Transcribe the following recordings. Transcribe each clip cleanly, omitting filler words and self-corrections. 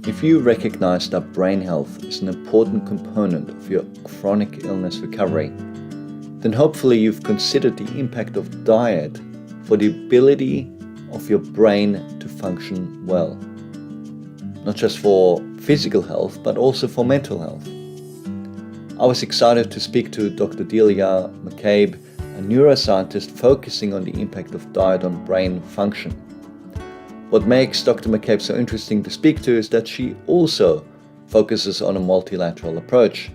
If you recognize that brain health is an important component of your chronic illness recovery, then hopefully you've considered the impact of diet for the ability of your brain to function well. Not just for physical health, but also for mental health. I was excited to speak to Dr. Delia McCabe, a neuroscientist focusing on the impact of diet on brain function. What makes Dr. McCabe so interesting to speak to is that she also focuses on a multilateral approach.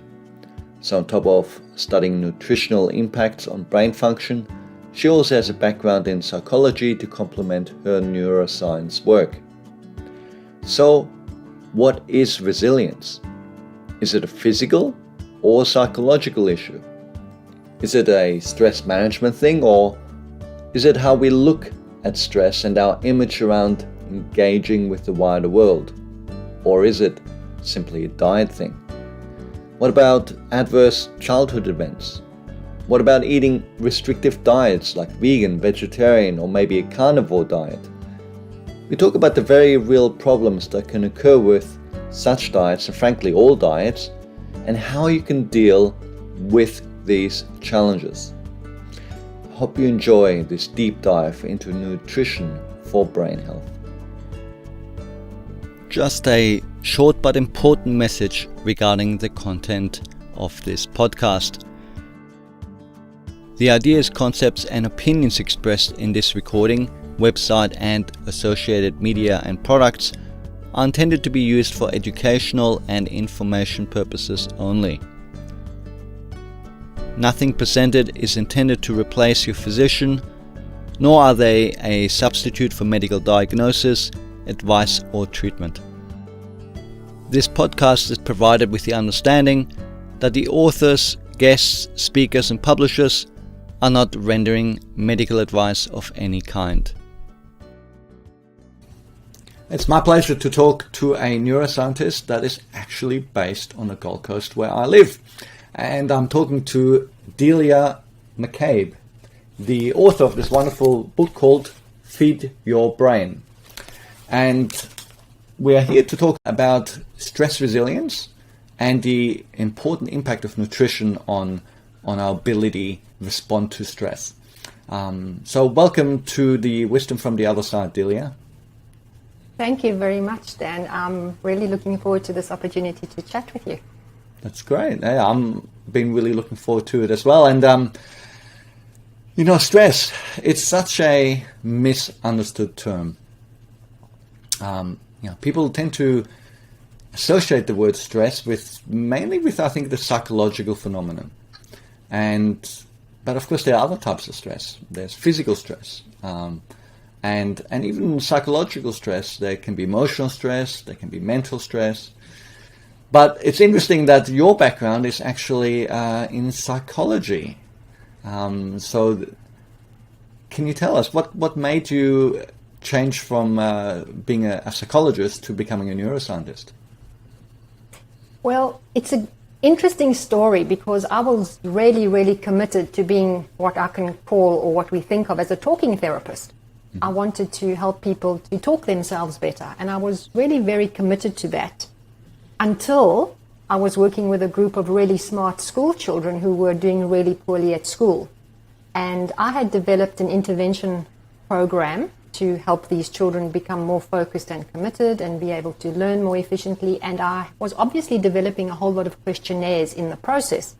So on top of studying nutritional impacts on brain function, she also has a background in psychology to complement her neuroscience work. So, what is resilience? Is it a physical or psychological issue? Is it a stress management thing, or is it how we look at stress and our image around engaging with the wider world? Or is it simply a diet thing? What about adverse childhood events? What about eating restrictive diets like vegan, vegetarian, or maybe a carnivore diet? We talk about the very real problems that can occur with such diets, and frankly all diets, and how you can deal with these challenges. I hope you enjoy this deep dive into nutrition for brain health. Just a short but important message regarding the content of this podcast. The ideas, concepts and opinions expressed in this recording, website and associated media and products are intended to be used for educational and information purposes only. Nothing presented is intended to replace your physician, nor are they a substitute for medical diagnosis, advice or treatment. This podcast is provided with the understanding that the authors, guests, speakers and publishers are not rendering medical advice of any kind. It's my pleasure to talk to a neuroscientist that is actually based on the Gold Coast where I live. And I'm talking to Delia McCabe, the author of this wonderful book called Feed Your Brain. And we are here to talk about stress resilience and the important impact of nutrition on our ability to respond to stress. So welcome to the Wisdom from the Other Side, Delia. Thank you very much, Dan. I'm really looking forward to this opportunity to chat with you. That's great. Yeah, I'm been really looking forward to it as well. And, stress, it's such a misunderstood term. People tend to associate the word stress mainly with, I think, the psychological phenomenon. But of course, there are other types of stress. There's physical stress. And even psychological stress. There can be emotional stress, there can be mental stress. But it's interesting that your background is actually in psychology. So can you tell us what made you change from being a psychologist to becoming a neuroscientist? Well, it's an interesting story because I was really, really committed to being what I can call, or what we think of as, a talking therapist. I wanted to help people to talk themselves better, and I was really very committed to that until I was working with a group of really smart school children who were doing really poorly at school. And I had developed an intervention program to help these children become more focused and committed and be able to learn more efficiently. And I was obviously developing a whole lot of questionnaires in the process.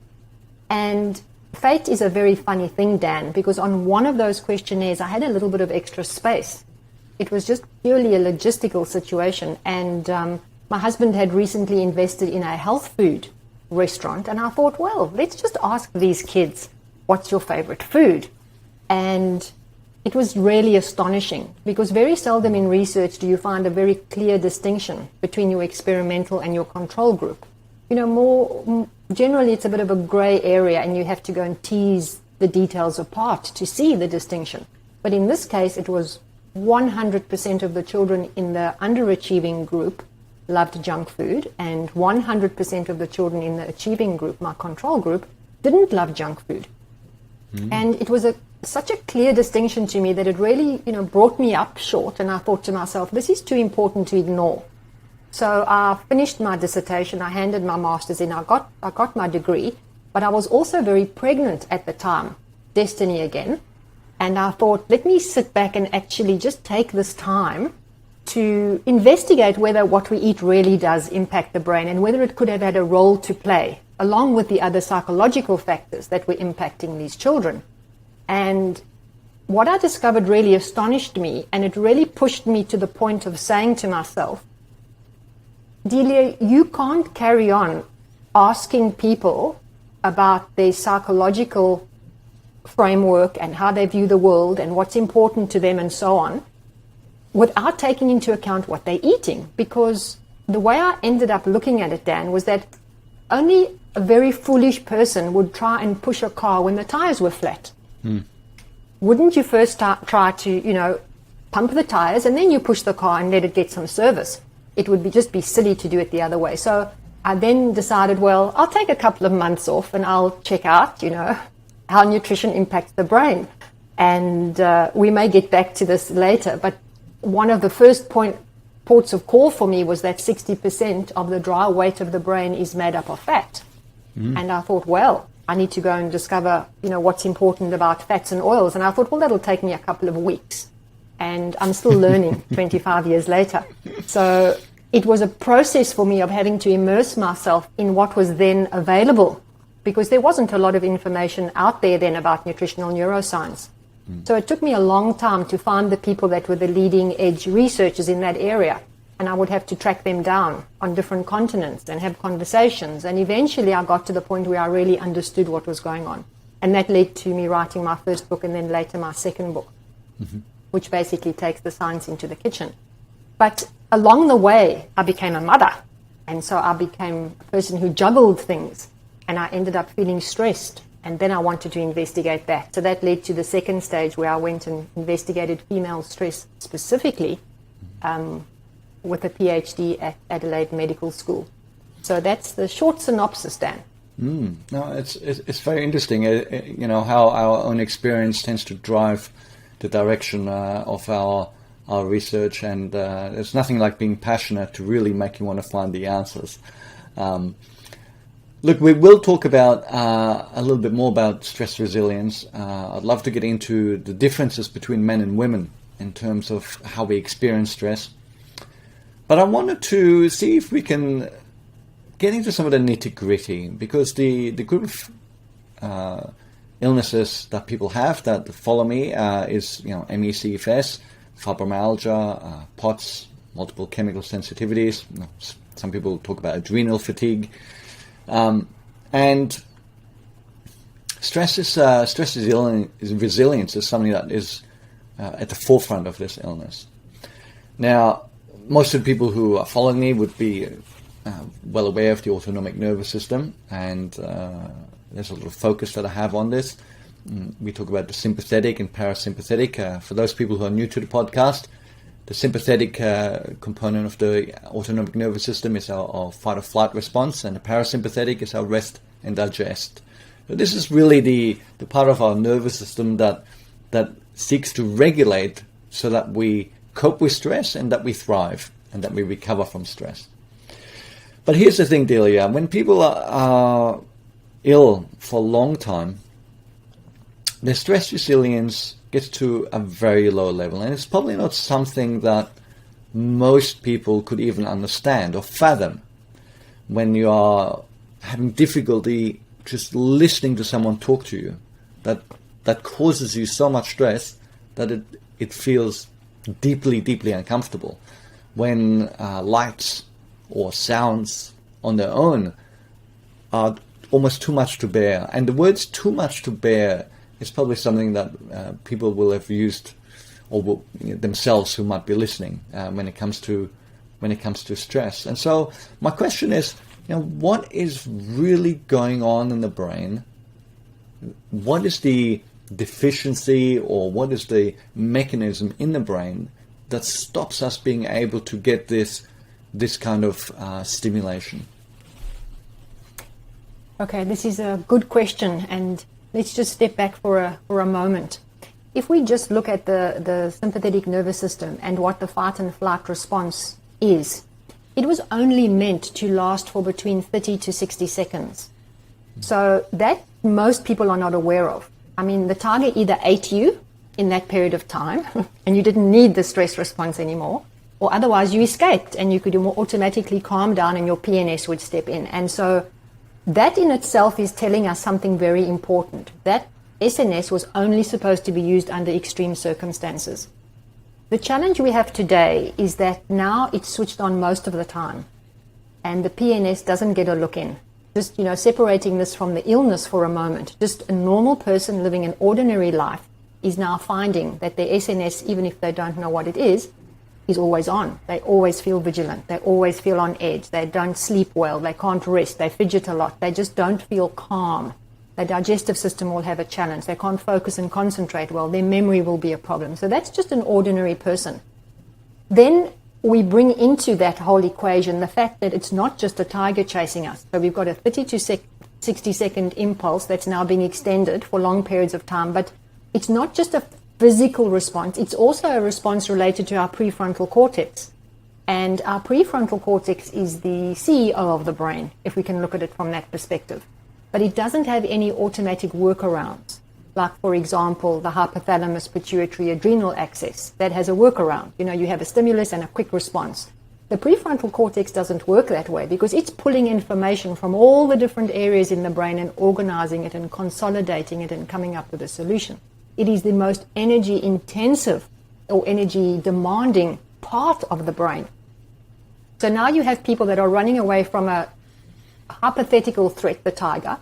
And fate is a very funny thing, Dan, because on one of those questionnaires, I had a little bit of extra space. It was just purely a logistical situation. And my husband had recently invested in a health food restaurant. And I thought, well, let's just ask these kids, what's your favorite food? And it was really astonishing because very seldom in research do you find a very clear distinction between your experimental and your control group. More generally it's a bit of a gray area and you have to go and tease the details apart to see the distinction. But in this case, it was 100% of the children in the underachieving group loved junk food, and 100% of the children in the achieving group, my control group, didn't love junk food. And it was such a clear distinction to me that it really, brought me up short, and I thought to myself, this is too important to ignore. So I finished my dissertation, I handed my master's in, I got my degree, but I was also very pregnant at the time, destiny again, and I thought, let me sit back and actually just take this time to investigate whether what we eat really does impact the brain and whether it could have had a role to play, along with the other psychological factors that were impacting these children. And what I discovered really astonished me, and it really pushed me to the point of saying to myself, Delia, you can't carry on asking people about their psychological framework and how they view the world and what's important to them and so on without taking into account what they're eating. Because the way I ended up looking at it, Dan, was that only a very foolish person would try and push a car when the tires were flat. Wouldn't you first try to, pump the tires and then you push the car and let it get some service? It would just be silly to do it the other way. So I then decided, well, I'll take a couple of months off and I'll check out, how nutrition impacts the brain. And we may get back to this later, but one of the first ports of call for me was that 60% of the dry weight of the brain is made up of fat. And I thought, well, I need to go and discover, what's important about fats and oils. And I thought, well, that'll take me a couple of weeks. And I'm still learning 25 years later. So it was a process for me of having to immerse myself in what was then available, because there wasn't a lot of information out there then about nutritional neuroscience. So it took me a long time to find the people that were the leading edge researchers in that area. And I would have to track them down on different continents and have conversations. And eventually I got to the point where I really understood what was going on. And that led to me writing my first book and then later my second book, which basically takes the science into the kitchen. But along the way, I became a mother. And so I became a person who juggled things. And I ended up feeling stressed. And then I wanted to investigate that. So that led to the second stage where I went and investigated female stress specifically with a PhD at Adelaide Medical School. So that's the short synopsis, Dan. No, it's very interesting, how our own experience tends to drive the direction of our research, and there's nothing like being passionate to really make you want to find the answers. Look, we will talk about a little bit more about stress resilience. I'd love to get into the differences between men and women in terms of how we experience stress. But I wanted to see if we can get into some of the nitty-gritty, because the group of illnesses that people have that follow me is ME/CFS, fibromyalgia, POTS, multiple chemical sensitivities. Some people talk about adrenal fatigue. And stress resilience is something that is at the forefront of this illness. Now, most of the people who are following me would be well aware of the autonomic nervous system, and there's a little focus that I have on this. We talk about the sympathetic and parasympathetic. For those people who are new to the podcast, the sympathetic component of the autonomic nervous system is our fight or flight response, and the parasympathetic is our rest and digest. So this is really the part of our nervous system that seeks to regulate so that we cope with stress and that we thrive and that we recover from stress. But here's the thing, Delia. When people are ill for a long time, their stress resilience gets to a very low level, and it's probably not something that most people could even understand or fathom when you are having difficulty just listening to someone talk to you. That causes you so much stress that it feels deeply, deeply uncomfortable. When lights or sounds on their own are almost too much to bear. And the words too much to bear is probably something that people will have used, or themselves who might be listening, when it comes to stress. And so my question is, what is really going on in the brain? What is the deficiency, or what is the mechanism in the brain that stops us being able to get this kind of stimulation? Okay, this is a good question, and let's just step back for a moment. If we just look at the sympathetic nervous system and what the fight and flight response is, it was only meant to last for between 30 to 60 seconds. So that most people are not aware of. I mean, the tiger either ate you in that period of time and you didn't need the stress response anymore, or otherwise you escaped and you could automatically calm down and your PNS would step in. And so that in itself is telling us something very important. That SNS was only supposed to be used under extreme circumstances. The challenge we have today is that now it's switched on most of the time and the PNS doesn't get a look in. Just, separating this from the illness for a moment, just a normal person living an ordinary life is now finding that their SNS, even if they don't know what it is always on. They always feel vigilant. They always feel on edge. They don't sleep well. They can't rest. They fidget a lot. They just don't feel calm. Their digestive system will have a challenge. They can't focus and concentrate well. Their memory will be a problem. So that's just an ordinary person. Then we bring into that whole equation the fact that it's not just a tiger chasing us. So we've got a 30 to 60 second impulse that's now being extended for long periods of time, but it's not just a physical response, it's also a response related to our prefrontal cortex. And our prefrontal cortex is the CEO of the brain, if we can look at it from that perspective. But it doesn't have any automatic workarounds. Like, for example, the hypothalamus pituitary adrenal axis, that has a workaround. You have a stimulus and a quick response. The prefrontal cortex doesn't work that way because it's pulling information from all the different areas in the brain and organizing it and consolidating it and coming up with a solution. It is the most energy intensive or energy demanding part of the brain. So now you have people that are running away from a hypothetical threat, the tiger.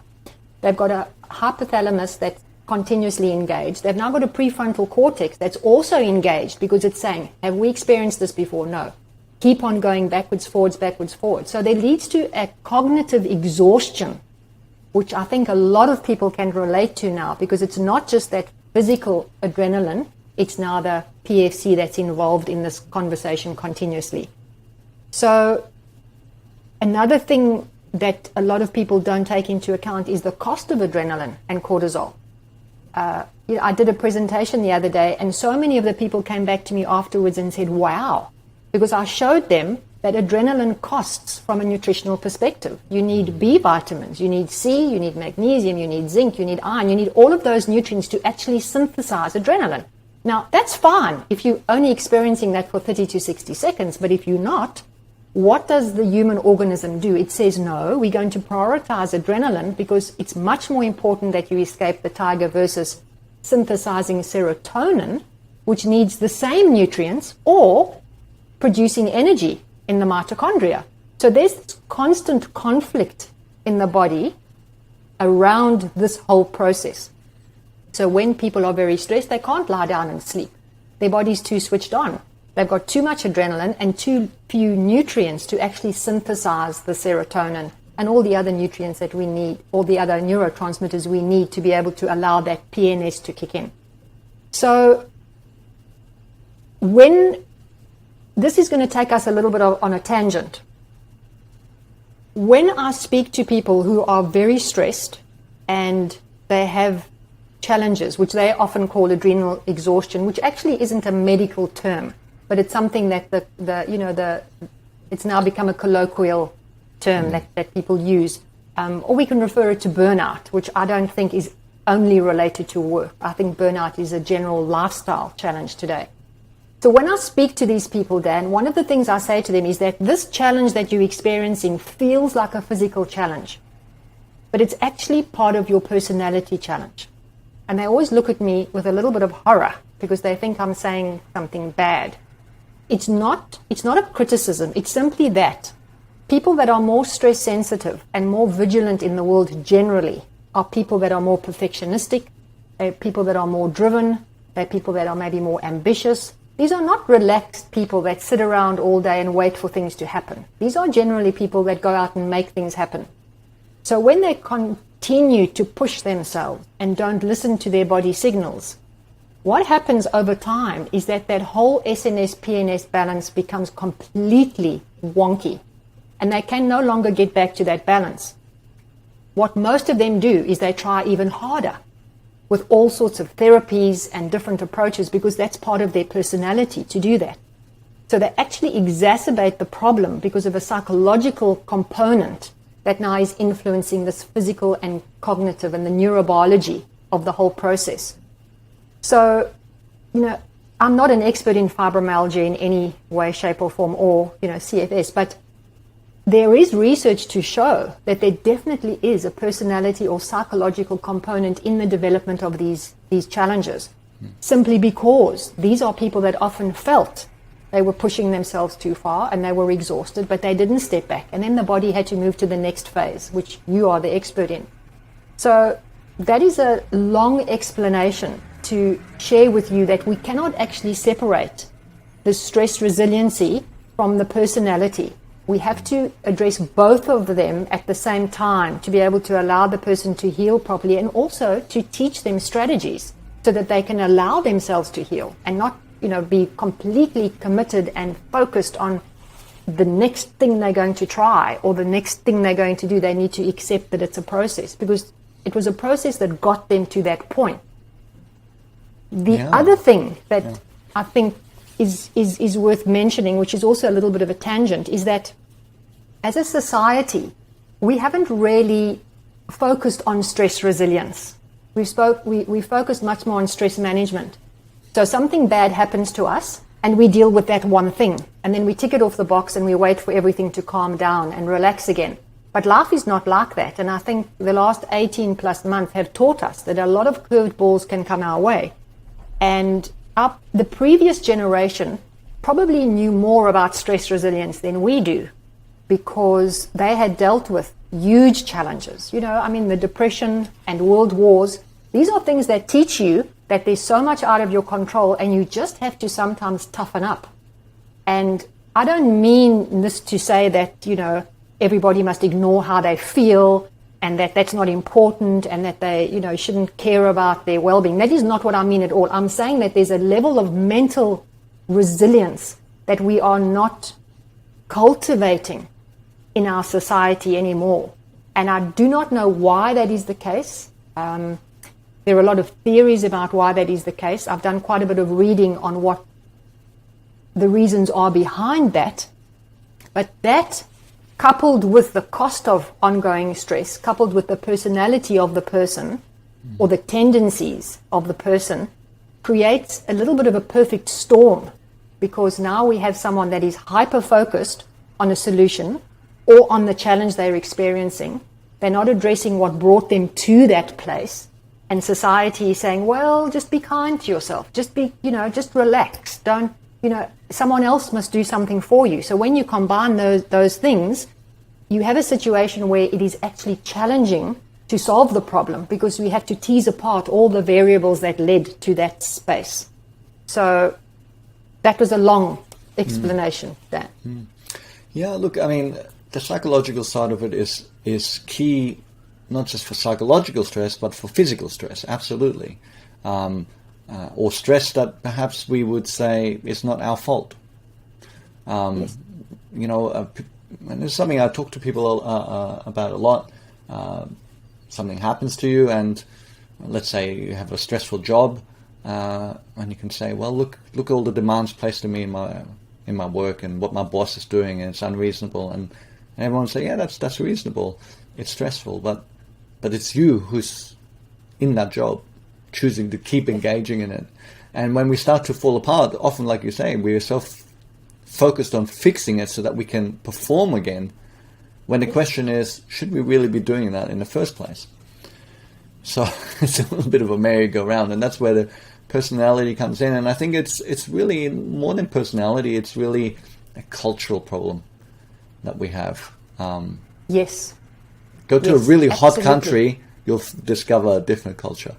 They've got a hypothalamus that's continuously engaged. They've now got a prefrontal cortex that's also engaged because it's saying, have we experienced this before? No. Keep on going backwards, forwards, backwards, forwards. So there leads to a cognitive exhaustion, which I think a lot of people can relate to now because it's not just that physical adrenaline, it's now the PFC that's involved in this conversation continuously. So another thing that a lot of people don't take into account is the cost of adrenaline and cortisol. I did a presentation the other day and so many of the people came back to me afterwards and said, wow, because I showed them that adrenaline costs from a nutritional perspective. You need B vitamins, you need C, you need magnesium, you need zinc, you need iron, you need all of those nutrients to actually synthesize adrenaline. Now, that's fine if you're only experiencing that for 30 to 60 seconds, but if you're not, what does the human organism do? It says, no, we're going to prioritize adrenaline because it's much more important that you escape the tiger versus synthesizing serotonin, which needs the same nutrients, or producing energy in the mitochondria. So there's this constant conflict in the body around this whole process. So when people are very stressed, they can't lie down and sleep. Their body's too switched on. They've got too much adrenaline and too few nutrients to actually synthesize the serotonin and all the other nutrients that we need, all the other neurotransmitters we need to be able to allow that PNS to kick in. So when this is going to take us a little bit on a tangent. When I speak to people who are very stressed and they have challenges, which they often call adrenal exhaustion, which actually isn't a medical term, but it's something that it's now become a colloquial term that people use, or we can refer it to burnout, which I don't think is only related to work. I think burnout is a general lifestyle challenge today. So when I speak to these people, Dan, one of the things I say to them is that this challenge that you're experiencing feels like a physical challenge, but it's actually part of your personality challenge. And they always look at me with a little bit of horror because they think I'm saying something bad. It's not a criticism. It's simply that people that are more stress sensitive and more vigilant in the world generally are people that are more perfectionistic, they're people that are more driven, they're people that are maybe more ambitious. These are not relaxed people that sit around all day and wait for things to happen. These are generally people that go out and make things happen. So when they continue to push themselves and don't listen to their body signals, what happens over time is that whole SNS-PNS balance becomes completely wonky, and they can no longer get back to that balance. What most of them do is they try even harder with all sorts of therapies and different approaches because that's part of their personality to do that. So they actually exacerbate the problem because of a psychological component that now is influencing this physical and cognitive and the neurobiology of the whole process. So, I'm not an expert in fibromyalgia in any way, shape or form, or, CFS, but there is research to show that there definitely is a personality or psychological component in the development of these challenges, simply because these are people that often felt they were pushing themselves too far and they were exhausted, but they didn't step back. And then the body had to move to the next phase, which you are the expert in. So that is a long explanation to share with you that we cannot actually separate the stress resiliency from the personality. We have to address both of them at the same time to be able to allow the person to heal properly, and also to teach them strategies so that they can allow themselves to heal and not be completely committed and focused on the next thing they're going to try or the next thing they're going to do. They need to accept that it's a process, because it was a process that got them to that point. The other thing that I think is worth mentioning, which is also a little bit of a tangent, is that as a society, we haven't really focused on stress resilience. We focused much more on stress management. So something bad happens to us and we deal with that one thing, and then we tick it off the box and we wait for everything to calm down and relax again. But life is not like that, and I think the last 18 plus months have taught us that a lot of curved balls can come our way. And the previous generation probably knew more about stress resilience than we do, because they had dealt with huge challenges. The Depression and world wars, these are things that teach you that there's so much out of your control and you just have to sometimes toughen up. And I don't mean this to say that, everybody must ignore how they feel and that that's not important and that they, shouldn't care about their well-being. That is not what I mean at all. I'm saying that there's a level of mental resilience that we are not cultivating in our society anymore. And I do not know why that is the case. There are a lot of theories about why that is the case. I've done quite a bit of reading on what the reasons are behind that. But that, coupled with the cost of ongoing stress, coupled with the personality of the person or the tendencies of the person, creates a little bit of a perfect storm, because now we have someone that is hyper-focused on a solution or on the challenge they're experiencing. They're not addressing what brought them to that place. And society is saying, well, just be kind to yourself. Just be, just relax. Don't, someone else must do something for you. So when you combine those things, you have a situation where it is actually challenging to solve the problem, because we have to tease apart all the variables that led to that space. So that was a long explanation, Dan. Yeah, look, the psychological side of it is key, not just for psychological stress, but for physical stress, absolutely. Or stress that perhaps we would say is not our fault. Yes. And it's something I talk to people about a lot. Something happens to you, and let's say you have a stressful job, and you can say, well, look all the demands placed on me in my work and what my boss is doing, and it's unreasonable. And everyone will say, yeah, that's reasonable. It's stressful, but it's you who's in that job, choosing to keep engaging in it. And when we start to fall apart, often, like you say, we are so focused on fixing it so that we can perform again, when the question is, should we really be doing that in the first place? So it's a little bit of a merry-go-round, and that's where the personality comes in. And I think it's really more than personality, it's really a cultural problem that we have. Yes. Go to a really hot absolutely. Country, you'll discover a different culture.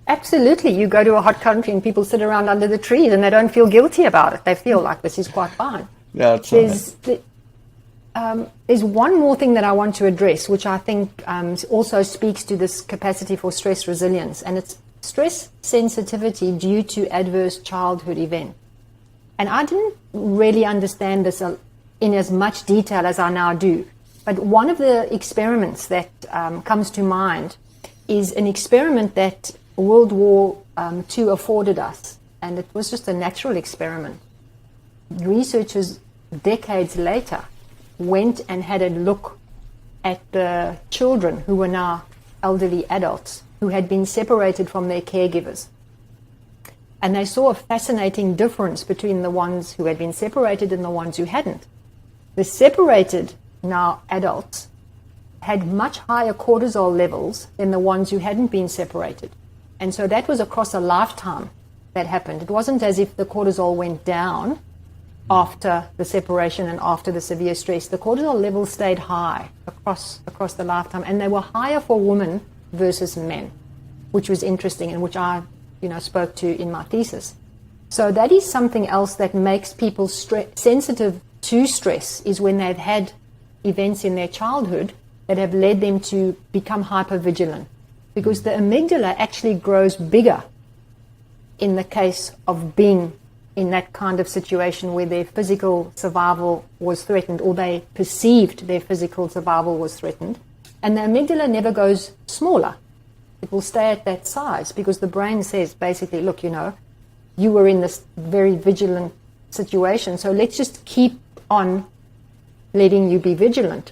Absolutely. You go to a hot country and people sit around under the trees and they don't feel guilty about it. They feel like this is quite fine. Yeah, it's There's one more thing that I want to address, which I think also speaks to this capacity for stress resilience, and it's stress sensitivity due to adverse childhood event. And I didn't really understand this in as much detail as I now do. But one of the experiments that comes to mind is an experiment that World War II afforded us. And it was just a natural experiment. researchers decades later went and had a look at the children who were now elderly adults who had been separated from their caregivers. And they saw a fascinating difference between the ones who had been separated and the ones who hadn't. The separated now adults had much higher cortisol levels than the ones who hadn't been separated. And so that was across a lifetime that happened. It wasn't as if the cortisol went down after the separation and after the severe stress. The cortisol levels stayed high across the lifetime, and they were higher for women versus men, which was interesting and which I spoke to in my thesis. So that is something else that makes people sensitive to stress, is when they've had events in their childhood that have led them to become hypervigilant, because the amygdala actually grows bigger in the case of being in that kind of situation where their physical survival was threatened, or they perceived their physical survival was threatened. And the amygdala never goes smaller. It will stay at that size, because the brain says basically, look, you were in this very vigilant situation, so let's just keep on letting you be vigilant.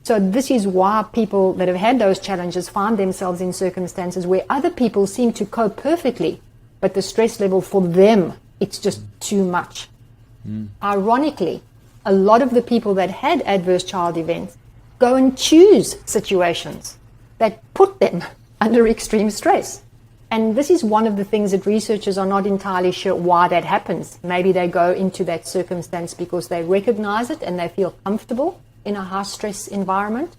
So this is why people that have had those challenges find themselves in circumstances where other people seem to cope perfectly, but the stress level for them, it's just too much. Ironically, a lot of the people that had adverse child events go and choose situations that put them under extreme stress. And this is one of the things that researchers are not entirely sure why that happens. Maybe they go into that circumstance because they recognize it and they feel comfortable in a high stress environment.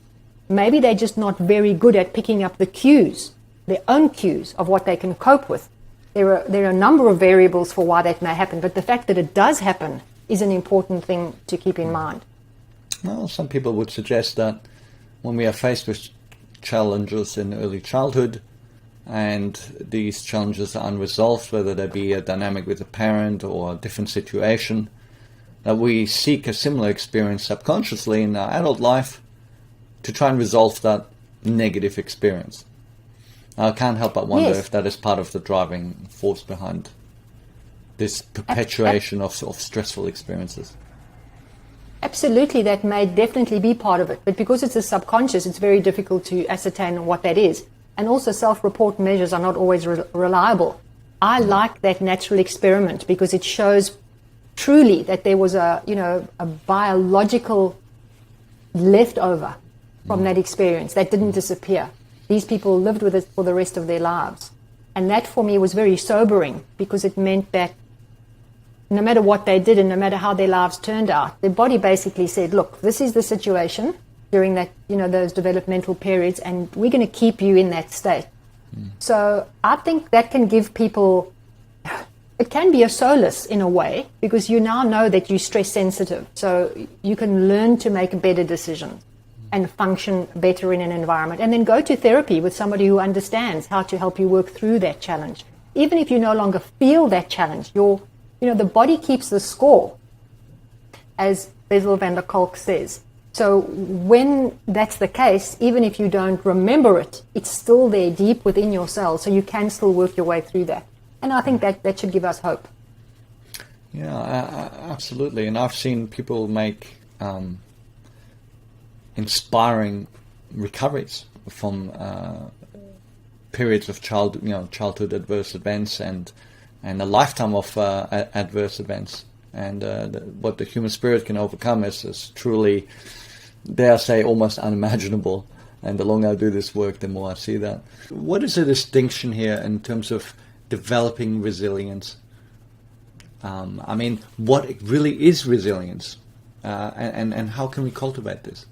Maybe they're just not very good at picking up the cues, their own cues of what they can cope with. There are a number of variables for why that may happen, but the fact that it does happen is an important thing to keep in mind. Well, some people would suggest that when we are faced with challenges in early childhood, and these challenges are unresolved, whether there be a dynamic with a parent or a different situation, that we seek a similar experience subconsciously in our adult life to try and resolve that negative experience. I can't help but wonder if that is part of the driving force behind this perpetuation of stressful experiences. Absolutely, that may definitely be part of it. But because it's a subconscious, it's very difficult to ascertain what that is. And also self-report measures are not always reliable. I like that natural experiment because it shows truly that there was a biological leftover from that experience that didn't disappear. These people lived with it for the rest of their lives. And that for me was very sobering, because it meant that no matter what they did and no matter how their lives turned out, their body basically said, look, this is the situation during that, those developmental periods, and we're going to keep you in that state. So I think that can give people, it can be a solace in a way, because you now know that you're stress sensitive. So you can learn to make better decisions and function better in an environment, and then go to therapy with somebody who understands how to help you work through that challenge. Even if you no longer feel that challenge, the body keeps the score, as Bessel van der Kolk says. So when that's the case, even if you don't remember it, it's still there deep within your cells, so you can still work your way through that. And I think that should give us hope. Yeah, absolutely. And I've seen people make inspiring recoveries from periods of childhood adverse events and a lifetime of adverse events. And what the human spirit can overcome is truly, dare I say, almost unimaginable. And the longer I do this work, the more I see that. What is the distinction here in terms of developing resilience? What really is resilience? And how can we cultivate this?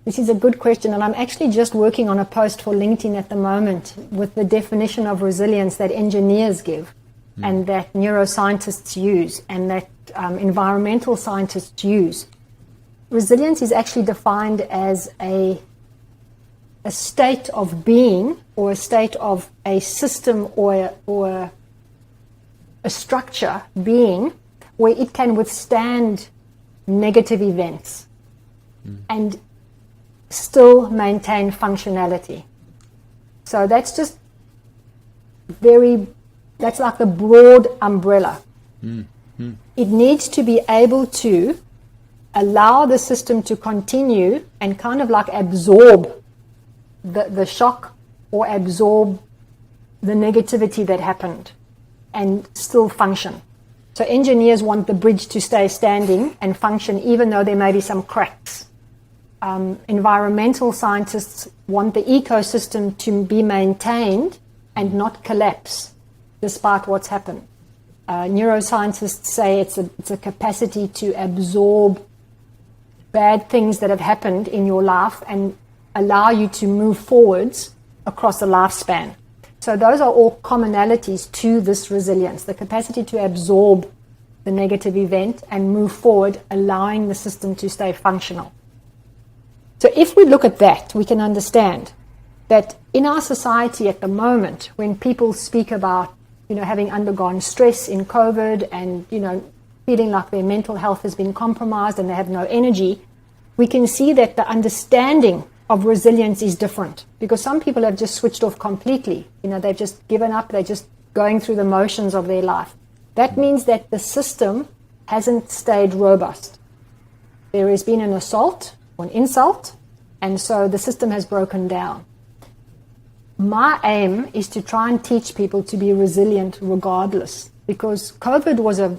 This is a good question, and I'm actually just working on a post for LinkedIn at the moment with the definition of resilience that engineers give and that neuroscientists use and that environmental scientists use. Resilience is actually defined as a state of being, or a state of a system or a structure being where it can withstand negative events and still maintain functionality. So that's just that's like the broad umbrella. it needs to be able to allow the system to continue and kind of like absorb the shock or absorb the negativity that happened and still function. So engineers want the bridge to stay standing and function even though there may be some cracks. Environmental scientists want the ecosystem to be maintained and not collapse despite what's happened. Neuroscientists say it's a capacity to absorb bad things that have happened in your life and allow you to move forwards across the lifespan. So those are all commonalities to this resilience, the capacity to absorb the negative event and move forward, allowing the system to stay functional. So if we look at that, we can understand that in our society at the moment, when people speak about, having undergone stress in COVID and, feeling like their mental health has been compromised and they have no energy, we can see that the understanding of resilience is different, because some people have just switched off completely. They've just given up. They're just going through the motions of their life. That means that the system hasn't stayed robust. There has been an assault or an insult, and so the system has broken down. My aim is to try and teach people to be resilient regardless, because COVID was a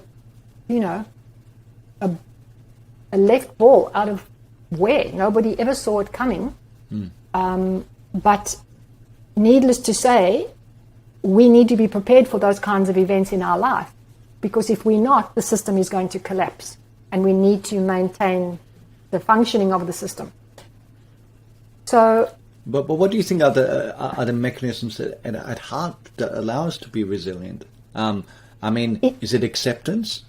left ball out of where nobody ever saw it coming. But needless to say, we need to be prepared for those kinds of events in our life, because if we're not, the system is going to collapse, and we need to maintain the functioning of the system. So, but what do you think are the mechanisms at heart that allow us to be resilient? Is it acceptance?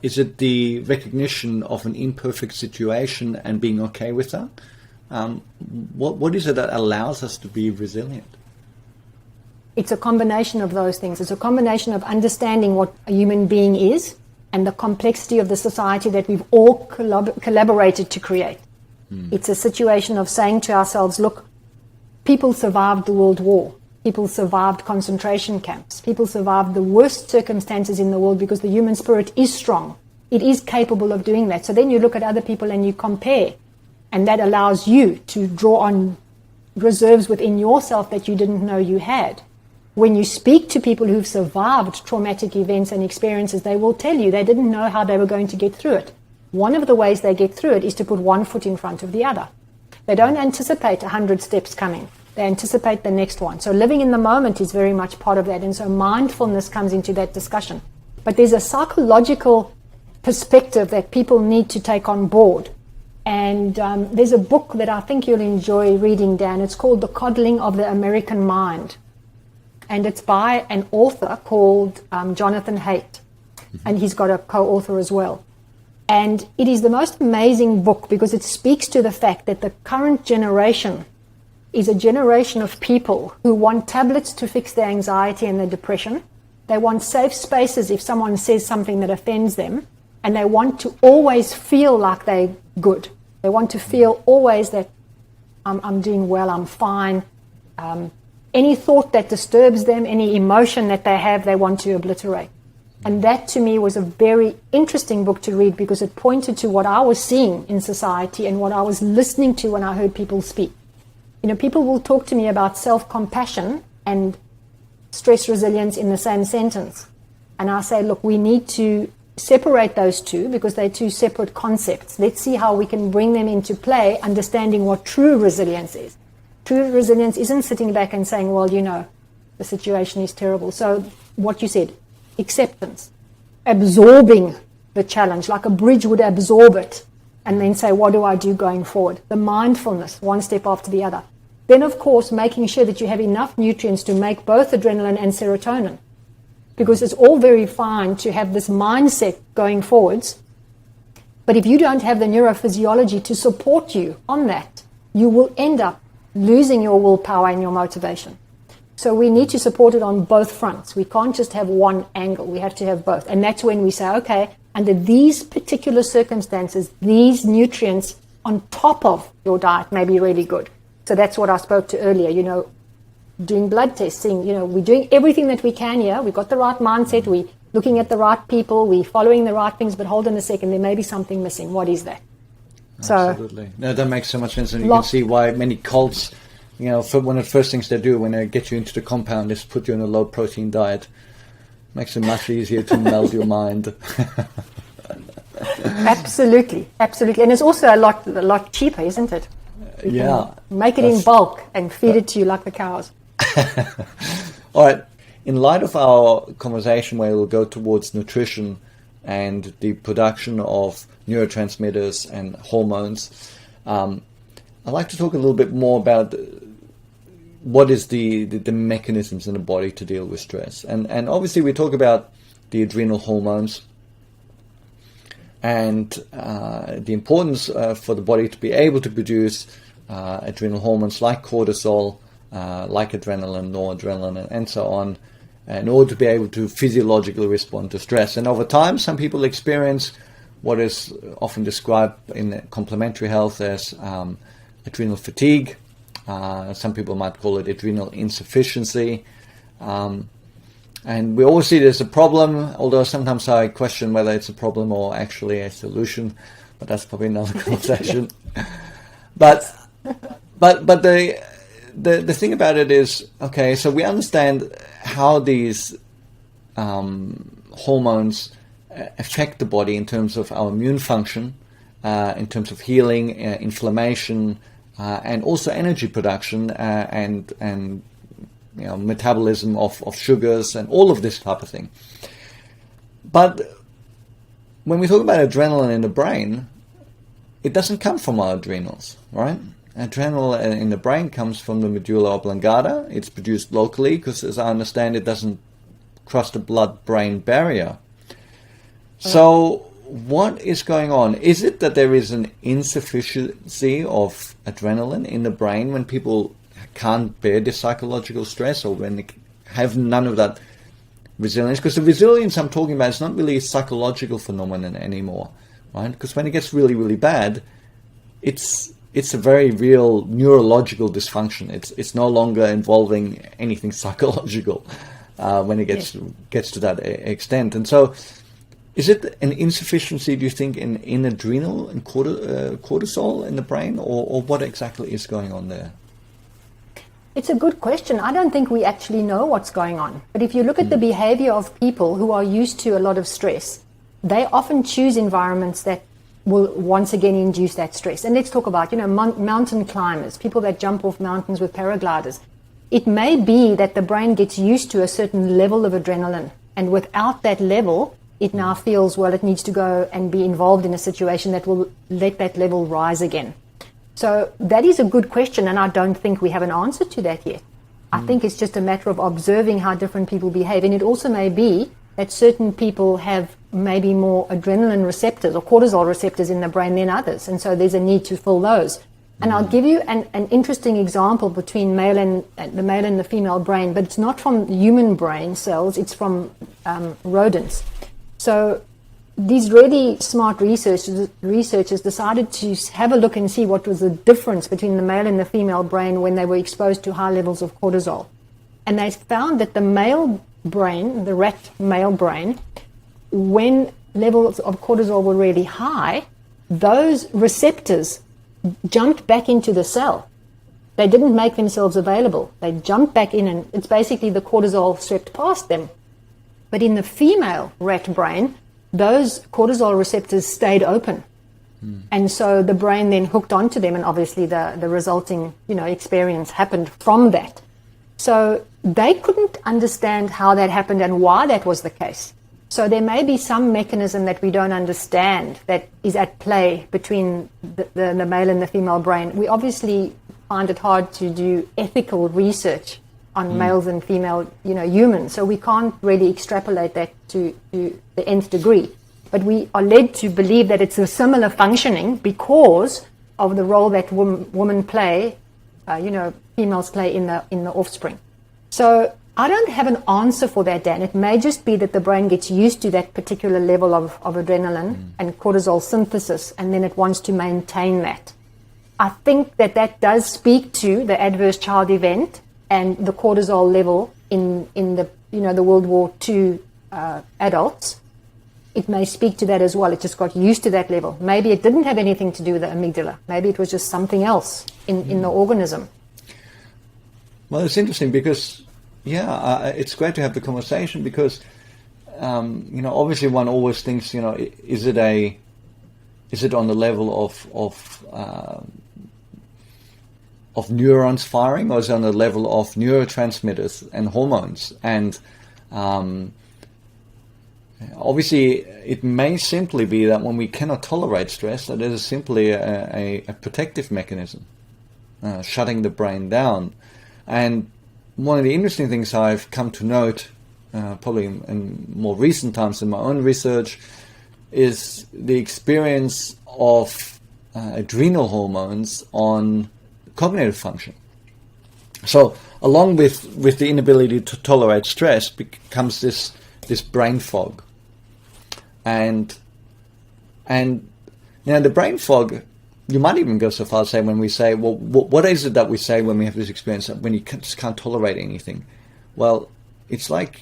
Is it the recognition of an imperfect situation and being okay with that? What is it that allows us to be resilient? It's a combination of those things. It's a combination of understanding what a human being is and the complexity of the society that we've all collaborated to create. It's a situation of saying to ourselves, look, people survived the World War. People survived concentration camps. People survived the worst circumstances in the world because the human spirit is strong. It is capable of doing that. So then you look at other people and you compare, and that allows you to draw on reserves within yourself that you didn't know you had. When you speak to people who've survived traumatic events and experiences, they will tell you they didn't know how they were going to get through it. One of the ways they get through it is to put one foot in front of the other. They don't anticipate 100 steps coming. They anticipate the next one. So living in the moment is very much part of that. And so mindfulness comes into that discussion. But there's a psychological perspective that people need to take on board. And there's a book that I think you'll enjoy reading, Dan. It's called The Coddling of the American Mind. And it's by an author called Jonathan Haidt. And he's got a co-author as well. And it is the most amazing book because it speaks to the fact that the current generation is a generation of people who want tablets to fix their anxiety and their depression. They want safe spaces if someone says something that offends them. And they want to always feel like they're good. They want to feel always that I'm doing well, I'm fine. Any thought that disturbs them, any emotion that they have, they want to obliterate. And that to me was a very interesting book to read because it pointed to what I was seeing in society and what I was listening to when I heard people speak. People will talk to me about self-compassion and stress resilience in the same sentence. And I say, look, we need to separate those two because they're two separate concepts. Let's see how we can bring them into play, understanding what true resilience is. True resilience isn't sitting back and saying, well, the situation is terrible. So what you said, acceptance, absorbing the challenge, like a bridge would absorb it, and then say, what do I do going forward? The mindfulness, one step after the other. Then, of course, making sure that you have enough nutrients to make both adrenaline and serotonin. Because it's all very fine to have this mindset going forwards, but if you don't have the neurophysiology to support you on that, you will end up losing your willpower and your motivation. So we need to support it on both fronts. We can't just have one angle. We have to have both. And that's when we say, okay, under these particular circumstances, these nutrients on top of your diet may be really good. So that's what I spoke to earlier, doing blood tests, we're doing everything that we can here. We've got the right mindset. looking at the right people, we're following the right things, but hold on a second, there may be something missing. What is that? Absolutely. No, that makes so much sense, and you can see why many cults, one of the first things they do when they get you into the compound is put you on a low-protein diet. Makes it much easier to meld your mind. Absolutely, and it's also a lot cheaper, isn't it? Yeah. Make it in bulk and feed it to you like the cows. All right. In light of our conversation where we'll go towards nutrition and the production of neurotransmitters and hormones, I'd like to talk a little bit more about what is the mechanisms in the body to deal with stress. And obviously we talk about the adrenal hormones and the importance for the body to be able to produce adrenal hormones like cortisol, like adrenaline, noradrenaline, and so on, in order to be able to physiologically respond to stress. And over time, some people experience what is often described in complementary health as adrenal fatigue. Some people might call it adrenal insufficiency. And we always see there's a problem, although sometimes I question whether it's a problem or actually a solution, but that's probably another conversation. But the thing about it is, okay, so we understand how these hormones affect the body in terms of our immune function, in terms of healing, inflammation, and also energy production and metabolism of sugars and all of this type of thing. But when we talk about adrenaline in the brain, it doesn't come from our adrenals, right? Adrenaline in the brain comes from the medulla oblongata. It's produced locally because, as I understand, it doesn't cross the blood-brain barrier. So what is going on? Is it that there is an insufficiency of adrenaline in the brain when people can't bear this psychological stress, or when they have none of that resilience? Because the resilience I'm talking about is not really a psychological phenomenon anymore, right? Because when it gets really, really bad, it's a very real neurological dysfunction. It's no longer involving anything psychological when it gets to that extent. And so, is it an insufficiency, do you think, in adrenal and cortisol in the brain, or what exactly is going on there? It's a good question. I don't think we actually know what's going on. But if you look at the behavior of people who are used to a lot of stress, they often choose environments that will once again induce that stress. And let's talk about, mountain climbers, people that jump off mountains with paragliders. It may be that the brain gets used to a certain level of adrenaline, and without that level, it now feels, well, it needs to go and be involved in a situation that will let that level rise again. So that is a good question, and I don't think we have an answer to that yet. I think it's just a matter of observing how different people behave. And it also may be that certain people have maybe more adrenaline receptors or cortisol receptors in the brain than others, and so there's a need to fill those. And I'll give you an interesting example between the male and the female brain, but it's not from human brain cells, it's from rodents. So these really smart researchers decided to have a look and see what was the difference between the male and the female brain when they were exposed to high levels of cortisol. And they found that the male brain, the rat male brain, when levels of cortisol were really high, those receptors jumped back into the cell. They didn't make themselves available. They jumped back in, and it's basically the cortisol swept past them. But in the female rat brain, those cortisol receptors stayed open. And so the brain then hooked onto them, and obviously the resulting experience happened from that. So they couldn't understand how that happened and why that was the case. So there may be some mechanism that we don't understand that is at play between the male and the female brain. We obviously find it hard to do ethical research on males and female, humans. So we can't really extrapolate that to the nth degree. But we are led to believe that it's a similar functioning because of the role that women play, females play in the offspring. So I don't have an answer for that, Dan. It may just be that the brain gets used to that particular level of adrenaline and cortisol synthesis, and then it wants to maintain that. I think that does speak to the adverse child event and the cortisol level in the the World War II adults, it may speak to that as well. It just got used to that level. Maybe it didn't have anything to do with the amygdala. Maybe it was just something else in the organism. Well, it's interesting because, it's great to have the conversation because, obviously one always thinks, is it on the level of neurons firing, or is it on the level of neurotransmitters and hormones? And obviously, it may simply be that when we cannot tolerate stress, that it is simply a protective mechanism, shutting the brain down. And one of the interesting things I've come to note, probably in more recent times in my own research, is the experience of adrenal hormones on cognitive function. So, along with the inability to tolerate stress, becomes this brain fog. And the brain fog, you might even go so far as say when we say, well, what is it that we say when we have this experience when you just can't tolerate anything? Well, it's like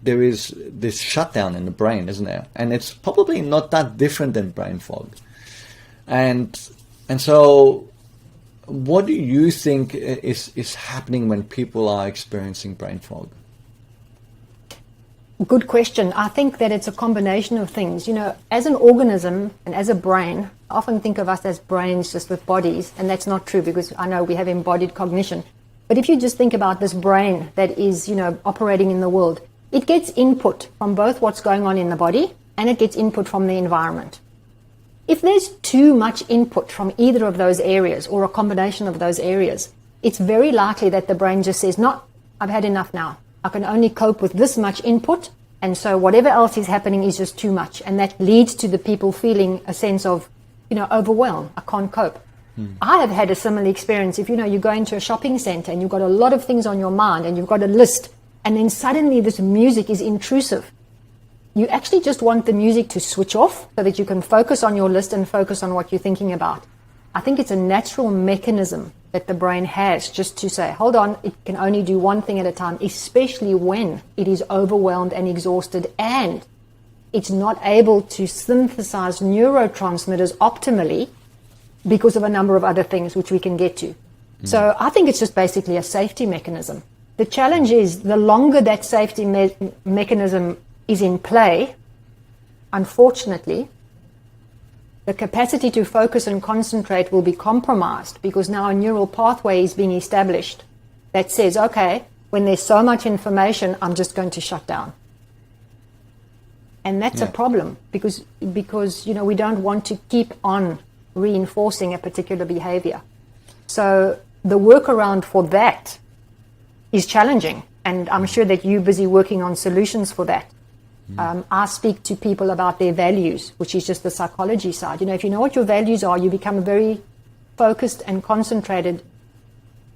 there is this shutdown in the brain, isn't there? And it's probably not that different than brain fog. And so, what do you think is happening when people are experiencing brain fog? Good question. I think that it's a combination of things. As an organism and as a brain, I often think of us as brains just with bodies, and that's not true because I know we have embodied cognition. But if you just think about this brain that is, operating in the world, it gets input from both what's going on in the body and it gets input from the environment. If there's too much input from either of those areas or a combination of those areas, it's very likely that the brain just says, no, I've had enough now. I can only cope with this much input, and so whatever else is happening is just too much. And that leads to the people feeling a sense of, overwhelmed. I can't cope. I have had a similar experience. If, you go into a shopping center and you've got a lot of things on your mind and you've got a list, and then suddenly this music is intrusive. You actually just want the music to switch off so that you can focus on your list and focus on what you're thinking about. I think it's a natural mechanism that the brain has just to say, hold on, it can only do one thing at a time, especially when it is overwhelmed and exhausted and it's not able to synthesize neurotransmitters optimally because of a number of other things which we can get to. So I think it's just basically a safety mechanism. The challenge is the longer that safety mechanism is in play, unfortunately, the capacity to focus and concentrate will be compromised because now a neural pathway is being established that says, okay, when there's so much information, I'm just going to shut down. And that's a problem because we don't want to keep on reinforcing a particular behavior. So the workaround for that is challenging, and I'm sure that you're busy working on solutions for that. I speak to people about their values, which is just the psychology side. If you know what your values are, you become very focused and concentrated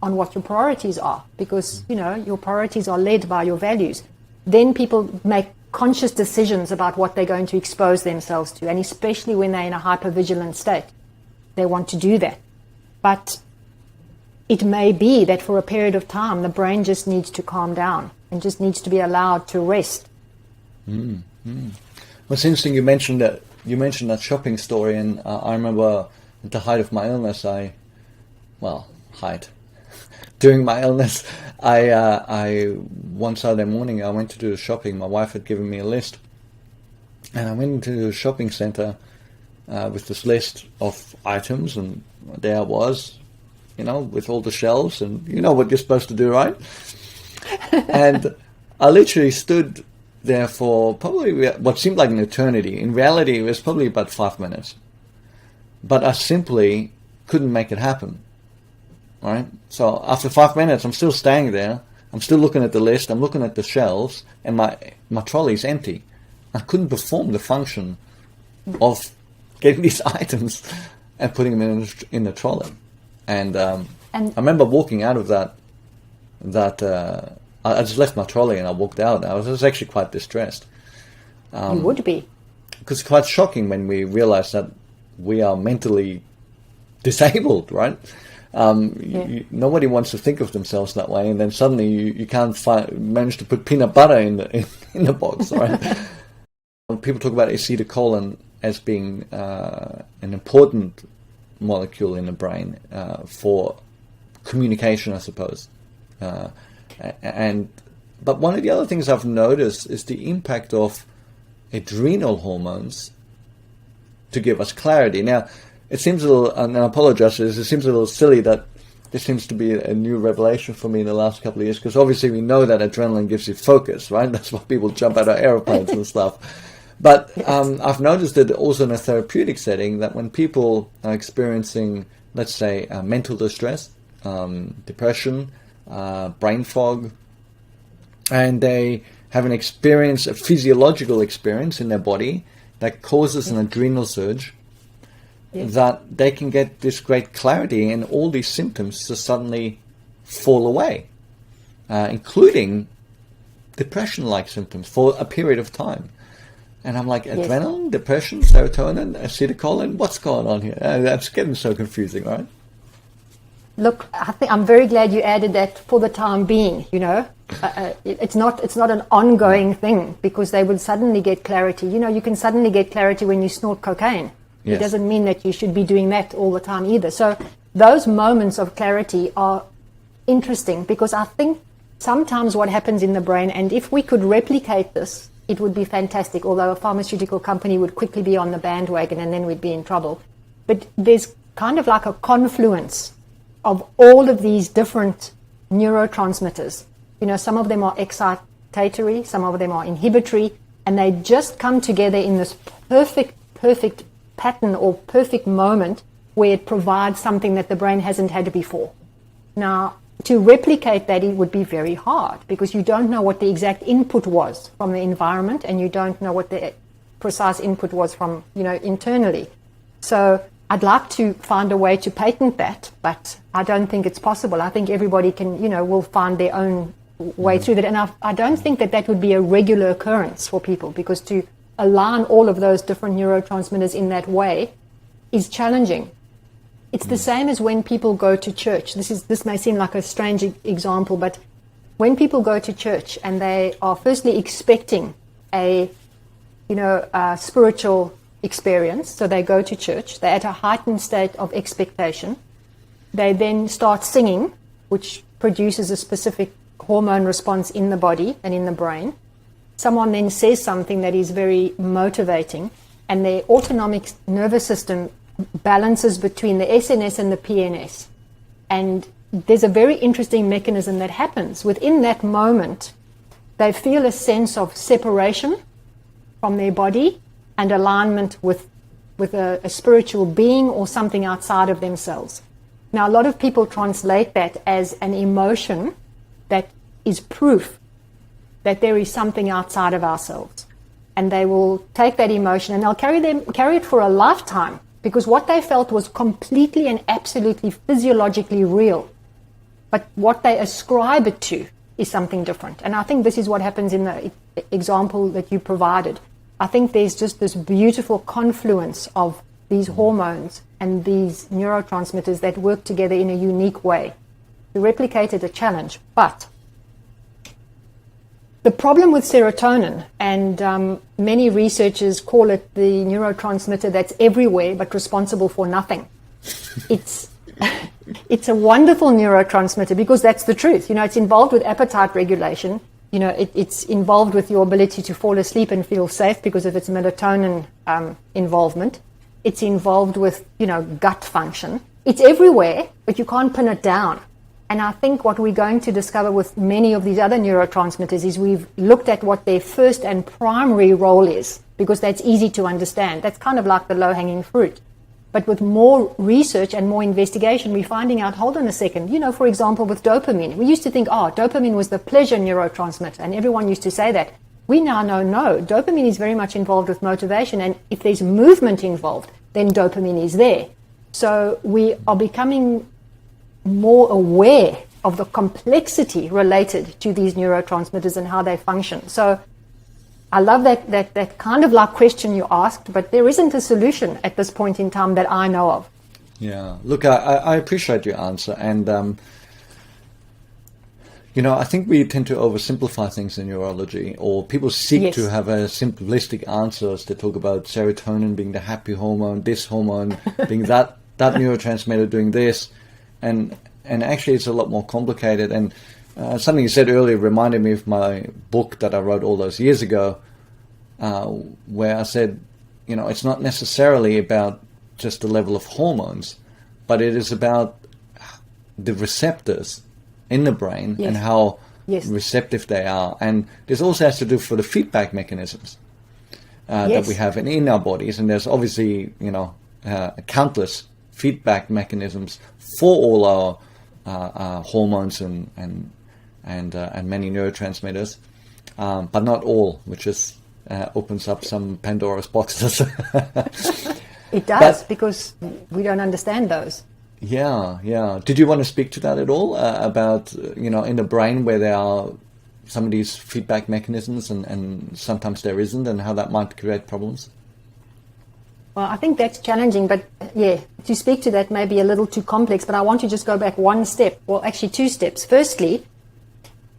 on what your priorities are because, your priorities are led by your values. Then people make conscious decisions about what they're going to expose themselves to, and especially when they're in a hypervigilant state, they want to do that. But it may be that for a period of time, the brain just needs to calm down and just needs to be allowed to rest. Well, it's interesting you mentioned that shopping story, and I remember at the height of my illness, during my illness, I one Saturday morning I went to do the shopping. My wife had given me a list, and I went into the shopping center with this list of items, and there I was, with all the shelves, and you know what you're supposed to do, right? And I literally stood there for probably what seemed like an eternity. In reality, it was probably about 5 minutes. But I simply couldn't make it happen. All right? So after 5 minutes, I'm still staying there. I'm still looking at the list. I'm looking at the shelves, and my trolley's empty. I couldn't perform the function of getting these items and putting them in the trolley. And I remember walking out of that I just left my trolley and I walked out. I was actually quite distressed. You would be. Because it's quite shocking when we realize that we are mentally disabled, right? Nobody wants to think of themselves that way, and then suddenly you can't manage to put peanut butter in the box, right? When people talk about acetylcholine as being an important molecule in the brain for communication, I suppose. But one of the other things I've noticed is the impact of adrenal hormones to give us clarity. Now, it seems a little, and I apologize, it seems a little silly that this seems to be a new revelation for me in the last couple of years, because obviously we know that adrenaline gives you focus, right? That's why people jump out of airplanes and stuff. But I've noticed that also in a therapeutic setting, that when people are experiencing, let's say, mental distress, depression, brain fog, and they have a physiological experience in their body that causes an adrenal surge, that they can get this great clarity and all these symptoms just suddenly fall away, including depression-like symptoms for a period of time. And I'm like, adrenaline, depression, serotonin, acetylcholine, what's going on here? That's getting so confusing, right? Look, I'm very glad you added that for the time being, it's not an ongoing thing, because they would suddenly get clarity. You can suddenly get clarity when you snort cocaine. Yes. It doesn't mean that you should be doing that all the time either. So those moments of clarity are interesting, because I think sometimes what happens in the brain, and if we could replicate this, it would be fantastic, although a pharmaceutical company would quickly be on the bandwagon and then we'd be in trouble. But there's kind of like a confluence of all of these different neurotransmitters. Some of them are excitatory, some of them are inhibitory, and they just come together in this perfect pattern or perfect moment where it provides something that the brain hasn't had before. Now, to replicate that, it would be very hard, because you don't know what the exact input was from the environment, and you don't know what the precise input was from, internally. So I'd like to find a way to patent that, but I don't think it's possible. I think everybody can, will find their own way through that. And I don't think that would be a regular occurrence for people, because to align all of those different neurotransmitters in that way is challenging. It's the same as when people go to church. This may seem like a strange example, but when people go to church and they are firstly expecting a spiritual experience, so they go to church, they're at a heightened state of expectation. They then start singing, which produces a specific hormone response in the body and in the brain. Someone then says something that is very motivating, and their autonomic nervous system balances between the SNS and the PNS. And there's a very interesting mechanism that happens. Within that moment, they feel a sense of separation from their body and alignment with a spiritual being or something outside of themselves. Now, a lot of people translate that as an emotion that is proof that there is something outside of ourselves. And they will take that emotion and they'll carry it for a lifetime, because what they felt was completely and absolutely physiologically real. But what they ascribe it to is something different. And I think this is what happens in the example that you provided. I think there's just this beautiful confluence of these hormones and these neurotransmitters that work together in a unique way. To replicate it, a challenge. But the problem with serotonin, and many researchers call it the neurotransmitter that's everywhere but responsible for nothing. It's a wonderful neurotransmitter, because that's the truth. It's involved with appetite regulation. It's involved with your ability to fall asleep and feel safe because of its melatonin involvement. It's involved with, gut function. It's everywhere, but you can't pin it down. And I think what we're going to discover with many of these other neurotransmitters is we've looked at what their first and primary role is, because that's easy to understand. That's kind of like the low-hanging fruit. But with more research and more investigation, we're finding out, hold on a second, for example, with dopamine. We used to think, dopamine was the pleasure neurotransmitter, and everyone used to say that. We now know, no, dopamine is very much involved with motivation, and if there's movement involved, then dopamine is there. So we are becoming more aware of the complexity related to these neurotransmitters and how they function. So I love that kind of like question you asked, but there isn't a solution at this point in time that I know of. Yeah. Look, I appreciate your answer, and I think we tend to oversimplify things in neurology, or people seek Yes. to have a simplistic answers. They talk about serotonin being the happy hormone, this hormone being that neurotransmitter doing this, and actually it's a lot more complicated. And something you said earlier reminded me of my book that I wrote all those years ago, where I said, it's not necessarily about just the level of hormones, but it is about the receptors in the brain Yes. and how Yes. receptive they are. And this also has to do for the feedback mechanisms that Yes. we have in our bodies. And there's obviously, countless feedback mechanisms for all our hormones and many neurotransmitters, but not all, which is opens up some Pandora's boxes. It does, because we don't understand those. Yeah. Did you want to speak to that at all about, in the brain where there are some of these feedback mechanisms and sometimes there isn't, and how that might create problems? Well, I think that's challenging, but yeah, to speak to that may be a little too complex, but I want to just go back one step, well, actually two steps. Firstly,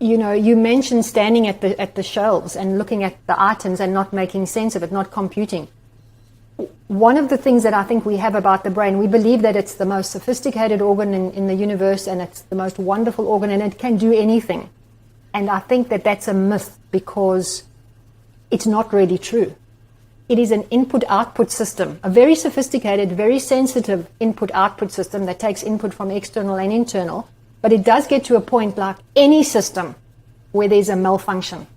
you mentioned standing at the shelves and looking at the items and not making sense of it, not computing. One of the things that I think we have about the brain, we believe that it's the most sophisticated organ in the universe, and it's the most wonderful organ, and it can do anything. And I think that that's a myth, because it's not really true. It is an input-output system, a very sophisticated, very sensitive input-output system that takes input from external and internal, but it does get to a point, like any system, where there's a malfunction.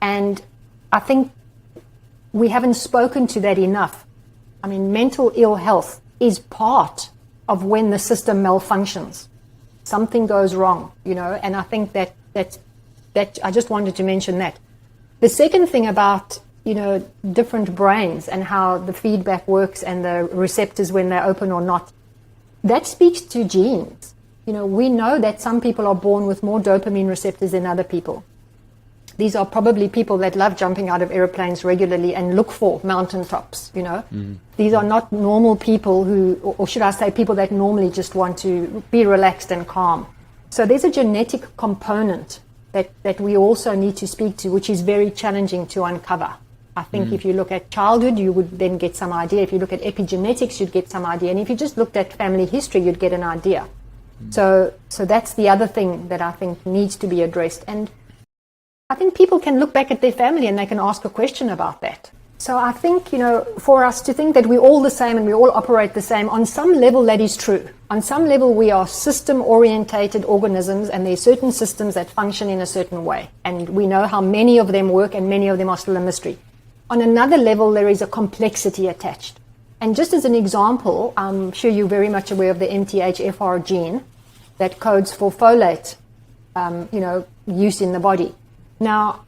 And I think we haven't spoken to that enough. I mean, mental ill health is part of when the system malfunctions. Something goes wrong, and I think that I just wanted to mention that. The second thing about, different brains and how the feedback works and the receptors when they're open or not, that speaks to genes. We know that some people are born with more dopamine receptors than other people. These are probably people that love jumping out of airplanes regularly and look for mountaintops, These are not normal people who, or should I say, people that normally just want to be relaxed and calm. So there's a genetic component that we also need to speak to, which is very challenging to uncover. I think if you look at childhood, you would then get some idea. If you look at epigenetics, you'd get some idea. And if you just looked at family history, you'd get an idea. So that's the other thing that I think needs to be addressed. And I think people can look back at their family and they can ask a question about that. So I think, for us to think that we're all the same and we all operate the same, on some level that is true. On some level we are system-orientated organisms, and there are certain systems that function in a certain way. And we know how many of them work, and many of them are still a mystery. On another level, there is a complexity attached. And just as an example, I'm sure you're very much aware of the MTHFR gene that codes for folate, use in the body. Now,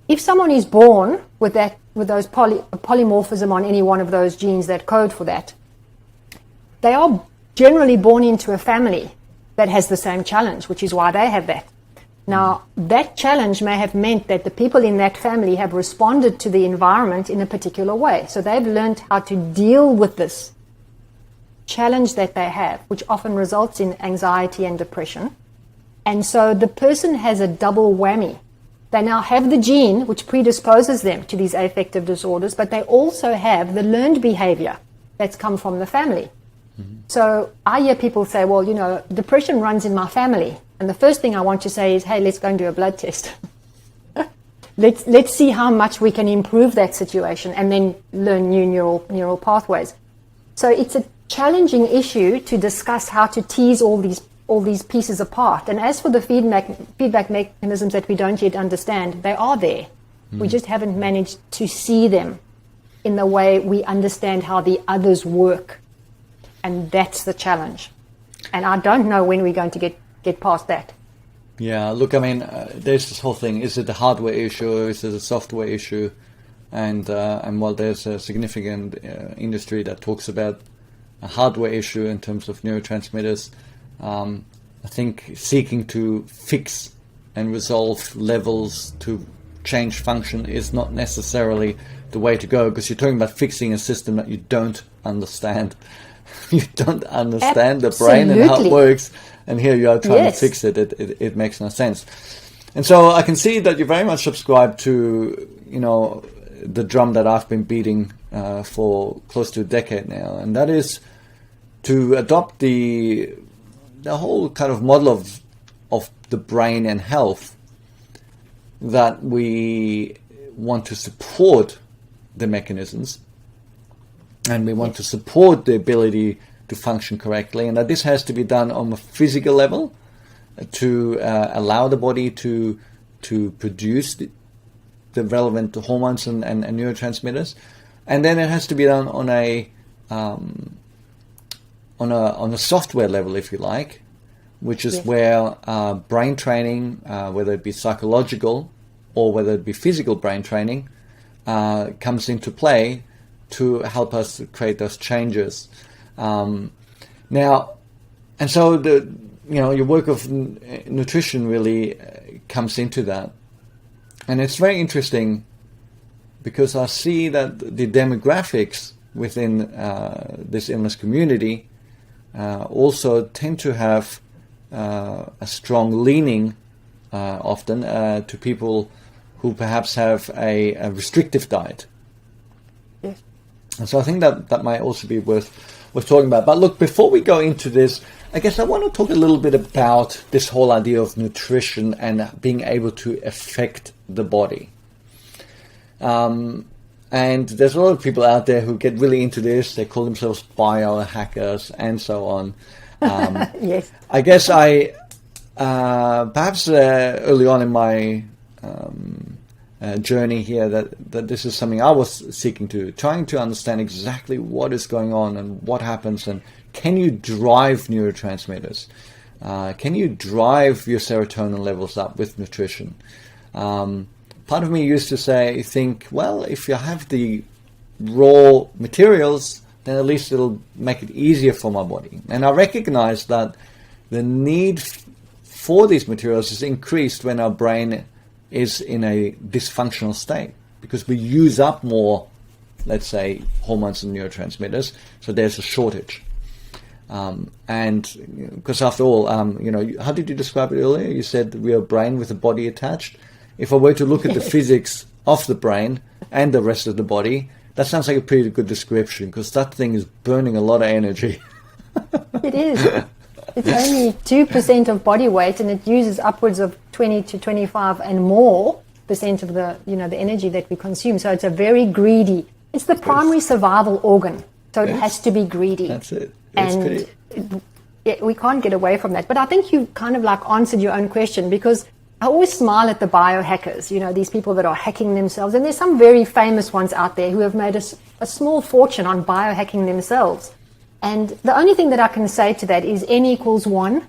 if someone is born with those polymorphism on any one of those genes that code for that, they are generally born into a family that has the same challenge, which is why they have that. Now, that challenge may have meant that the people in that family have responded to the environment in a particular way. So they've learned how to deal with this challenge that they have, which often results in anxiety and depression. And so the person has a double whammy. They now have the gene which predisposes them to these affective disorders, but they also have the learned behavior that's come from the family. So I hear people say, well, depression runs in my family. And the first thing I want to say is, hey, let's go and do a blood test. Let's see how much we can improve that situation and then learn new neural pathways. So it's a challenging issue to discuss how to tease all these pieces apart. And as for the feedback mechanisms that we don't yet understand, they are there. We just haven't managed to see them in the way we understand how the others work. And that's the challenge. And I don't know when we're going to get past that. Yeah, look, I mean, there's this whole thing. Is it a hardware issue or is it a software issue? And while there's a significant industry that talks about a hardware issue in terms of neurotransmitters, I think seeking to fix and resolve levels to change function is not necessarily the way to go, because you're talking about fixing a system that you don't understand. you don't understand the brain and how it Absolutely. works, and here you are trying Yes. to fix it. It makes no sense. And so I can see that you very much subscribe to, the drum that I've been beating for close to a decade now, and that is to adopt the whole kind of model of the brain and health, that we want to support the mechanisms, and we want to support the ability to function correctly, and that this has to be done on a physical level to allow the body to produce the relevant hormones and neurotransmitters, and then it has to be done on a software level, if you like, which is where brain training, whether it be psychological or whether it be physical brain training, comes into play to help us create those changes. Now, and so your work of nutrition really comes into that. And it's very interesting because I see that the demographics within this illness community also tend to have a strong leaning often to people who perhaps have a restrictive diet. Yes. And so I think that might also be worth talking about. But look, before we go into this, I guess I want to talk a little bit about this whole idea of nutrition and being able to affect the body. And there's a lot of people out there who get really into this. They call themselves biohackers and so on. Yes. I guess perhaps early on in my journey here that this is something I was trying to understand exactly what is going on and what happens, and can you drive neurotransmitters? Can you drive your serotonin levels up with nutrition? Part of me used to think, well, if you have the raw materials, then at least it'll make it easier for my body. And I recognize that the need for these materials is increased when our brain is in a dysfunctional state, because we use up more, let's say, hormones and neurotransmitters, so there's a shortage. And because after all, how did you describe it earlier? You said we are a brain with a body attached. If I were to look at the physics of the brain and the rest of the body, that sounds like a pretty good description, because that thing is burning a lot of energy. It is. It's only 2% of body weight, and it uses upwards of 20 to 25 and more percent of the energy that we consume. So it's a very greedy. It's the primary survival organ, so it has to be greedy. That's it. We can't get away from that. But I think you kind of answered your own question, because I always smile at the biohackers, these people that are hacking themselves. And there's some very famous ones out there who have made a small fortune on biohacking themselves. And the only thing that I can say to that is N equals 1.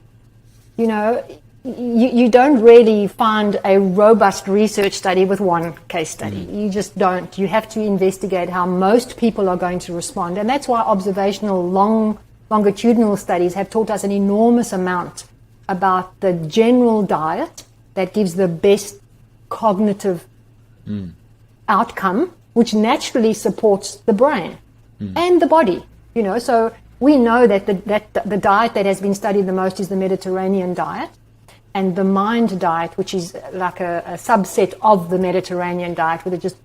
You don't really find a robust research study with one case study. You just don't. You have to investigate how most people are going to respond. And that's why observational longitudinal studies have taught us an enormous amount about the general diet that gives the best cognitive outcome, which naturally supports the brain and the body. So we know that the diet that has been studied the most is the Mediterranean diet, and the MIND diet, which is like a subset of the Mediterranean diet, where they just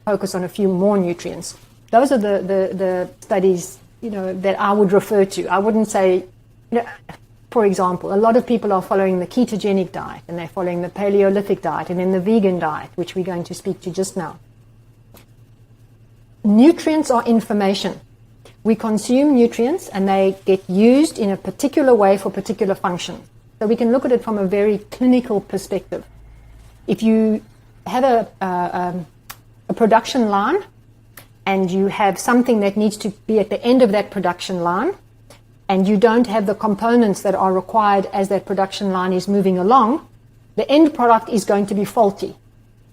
focus on a few more nutrients. Those are the studies that I would refer to. I wouldn't say, for example, a lot of people are following the ketogenic diet, and they're following the Paleolithic diet, and then the vegan diet, which we're going to speak to just now. Nutrients are information. We consume nutrients, and they get used in a particular way for particular function. So we can look at it from a very clinical perspective. If you have a production line, and you have something that needs to be at the end of that production line, and you don't have the components that are required as that production line is moving along, the end product is going to be faulty.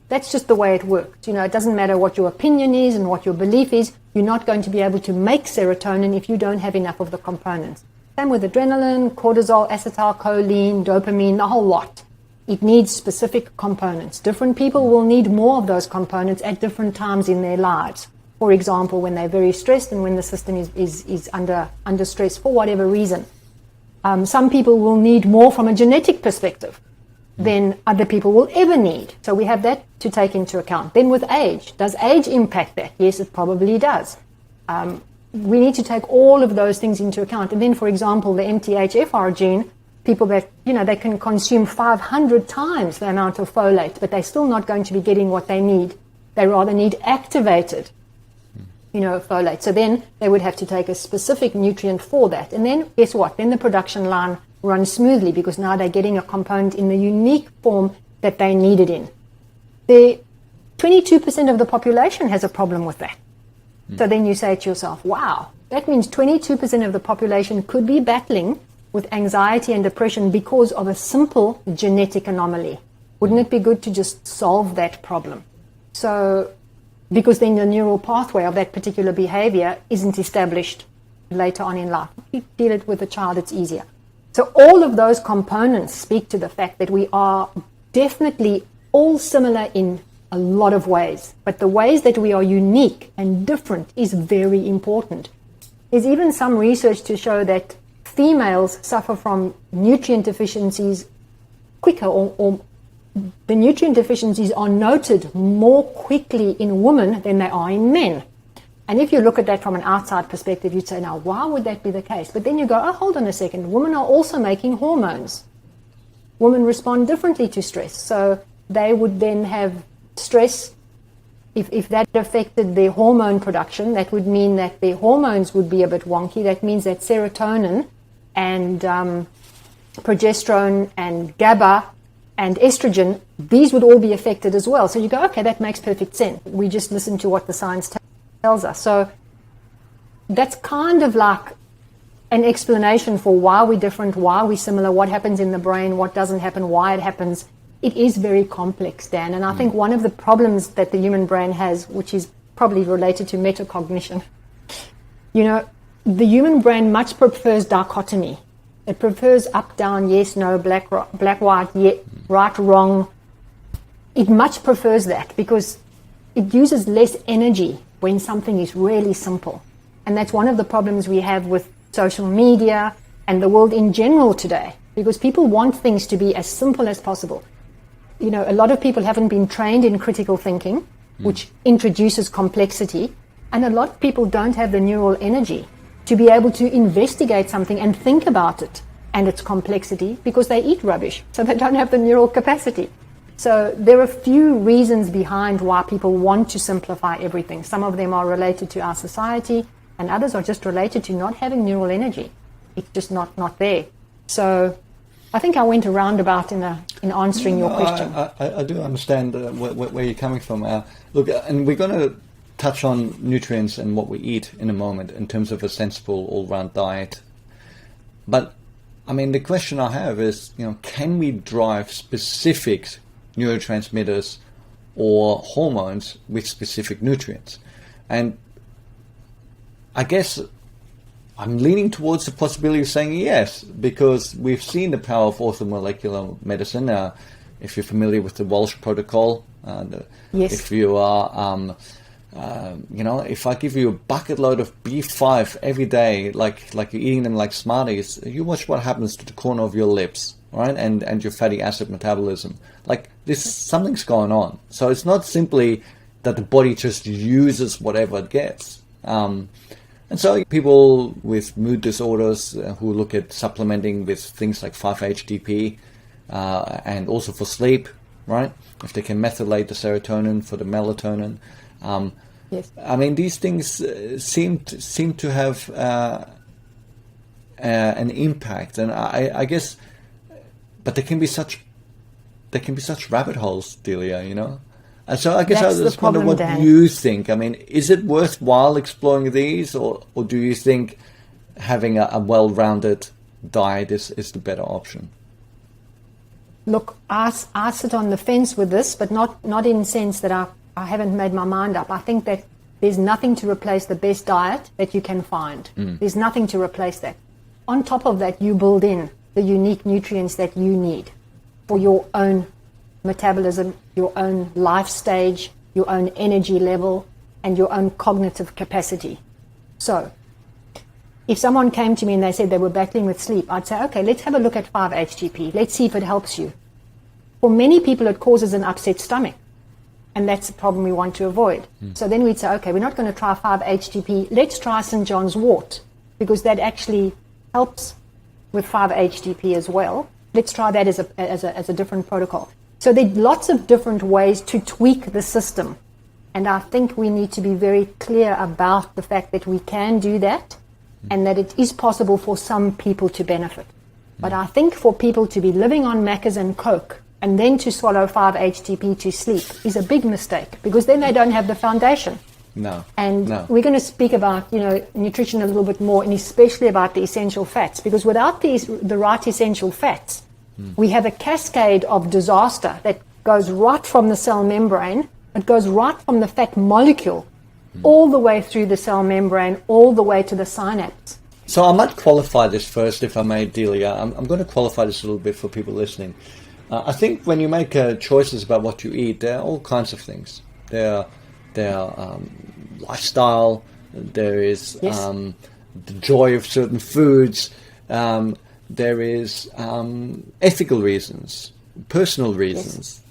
That's just the way it works. It doesn't matter what your opinion is and what your belief is, you're not going to be able to make serotonin if you don't have enough of the components. Same with adrenaline, cortisol, acetylcholine, dopamine, the whole lot. It needs specific components. Different people will need more of those components at different times in their lives. for example, when they're very stressed and when the system is under stress for whatever reason. Some people will need more from a genetic perspective than other people will ever need. So we have that to take into account. Then with age, does age impact that? Yes, it probably does. We need to take all of those things into account. And then, for example, the MTHFR gene, people that, they can consume 500 times the amount of folate, but they're still not going to be getting what they need. They rather need activated, folate. So then they would have to take a specific nutrient for that. And then, guess what? Then the production line runs smoothly because now they're getting a component in the unique form that they need it in. 22% of the population has a problem with that. So then you say to yourself, wow, that means 22% of the population could be battling with anxiety and depression because of a simple genetic anomaly. Wouldn't it be good to just solve that problem? So, because then the neural pathway of that particular behavior isn't established later on in life. If you deal it with a child, it's easier. So all of those components speak to the fact that we are definitely all similar in a lot of ways, but the ways that we are unique and different is very important. There's even some research to show that females suffer from nutrient deficiencies quicker, or the nutrient deficiencies are noted more quickly in women than they are in men. And if you look at that from an outside perspective, you'd say, now, why would that be the case? But then you go, oh, hold on a second. Women are also making hormones. Women respond differently to stress. So they would then have stress. If that affected their hormone production, that would mean that their hormones would be a bit wonky. That means that serotonin and progesterone and GABA and estrogen, these would all be affected as well. So you go, okay, that makes perfect sense. We just listen to what the science tells us. So that's kind of like an explanation for why we're different, why we're similar, what happens in the brain, what doesn't happen, why it happens. It is very complex, Dan. And I think one of the problems that the human brain has, which is probably related to metacognition, the human brain much prefers dichotomy. It prefers up, down, yes, no, black, white, right, wrong. It much prefers that because it uses less energy when something is really simple. And that's one of the problems we have with social media and the world in general today, because people want things to be as simple as possible. A lot of people haven't been trained in critical thinking, which introduces complexity. And a lot of people don't have the neural energy to be able to investigate something and think about it and its complexity because they eat rubbish. So they don't have the neural capacity. So there are a few reasons behind why people want to simplify everything. Some of them are related to our society and others are just related to not having neural energy. It's just not there. So I think I went a roundabout in answering your question. I do understand where you're coming from. Look, and we're going to touch on nutrients and what we eat in a moment in terms of a sensible all-round diet. But, I mean, the question I have is, can we drive specific neurotransmitters or hormones with specific nutrients? And I guess I'm leaning towards the possibility of saying yes, because we've seen the power of orthomolecular medicine. If you're familiar with the Walsh protocol, yes. If you are, if I give you a bucket load of B5 every day, like you're eating them like Smarties, you watch what happens to the corner of your lips, right? And your fatty acid metabolism. Like something's going on. So it's not simply that the body just uses whatever it gets. And so people with mood disorders who look at supplementing with things like 5-HTP and also for sleep, right? If they can methylate the serotonin for the melatonin. Yes. I mean, these things seem to have an impact, and I guess, but they can be such rabbit holes, Delia, And so I guess I just wonder what you think. I mean, is it worthwhile exploring these, or do you think having a well-rounded diet is the better option? Look, I sit on the fence with this, but not in the sense that I haven't made my mind up. I think that there's nothing to replace the best diet that you can find. There's nothing to replace that. On top of that, you build in the unique nutrients that you need for your own metabolism, your own life stage, your own energy level, and your own cognitive capacity. So, if someone came to me and they said they were battling with sleep, I'd say, okay, let's have a look at 5-HTP. Let's see if it helps you. For many people, it causes an upset stomach, and that's the problem we want to avoid. So then we'd say, okay, we're not going to try 5-HTP. Let's try St. John's wort, because that actually helps with 5-HTP as well. Let's try that as a different protocol. So there are lots of different ways to tweak the system. And I think we need to be very clear about the fact that we can do that and that it is possible for some people to benefit. But I think for people to be living on Macca's and Coke and then to swallow 5-HTP to sleep is a big mistake, because then they don't have the foundation. And we're going to speak about, nutrition a little bit more, and especially about the essential fats, because without the right essential fats, we have a cascade of disaster that goes right from the cell membrane. It goes right from the fat molecule all the way through the cell membrane, all the way to the synapse. So I might qualify this first, if I may, Delia. I'm going to qualify this a little bit for people listening. I think when you make choices about what you eat, there are all kinds of things. There are lifestyle, there is the joy of certain foods, there is ethical reasons, personal reasons.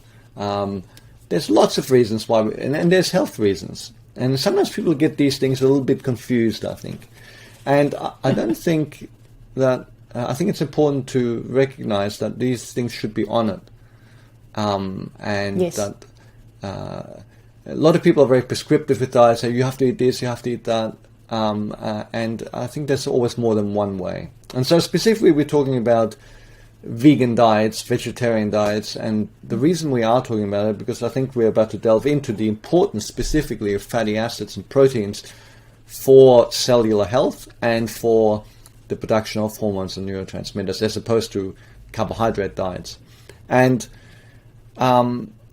There's lots of reasons why, and there's health reasons. And sometimes people get these things a little bit confused, I think. And I don't think that, I think it's important to recognize that these things should be honored. That a lot of people are very prescriptive with diet, say you have to eat this, you have to eat that. And I think there's always more than one way. And so specifically we're talking about vegan diets, vegetarian diets, and the reason we are talking about it, because I think we're about to delve into the importance specifically of fatty acids and proteins for cellular health and for the production of hormones and neurotransmitters, as opposed to carbohydrate diets. And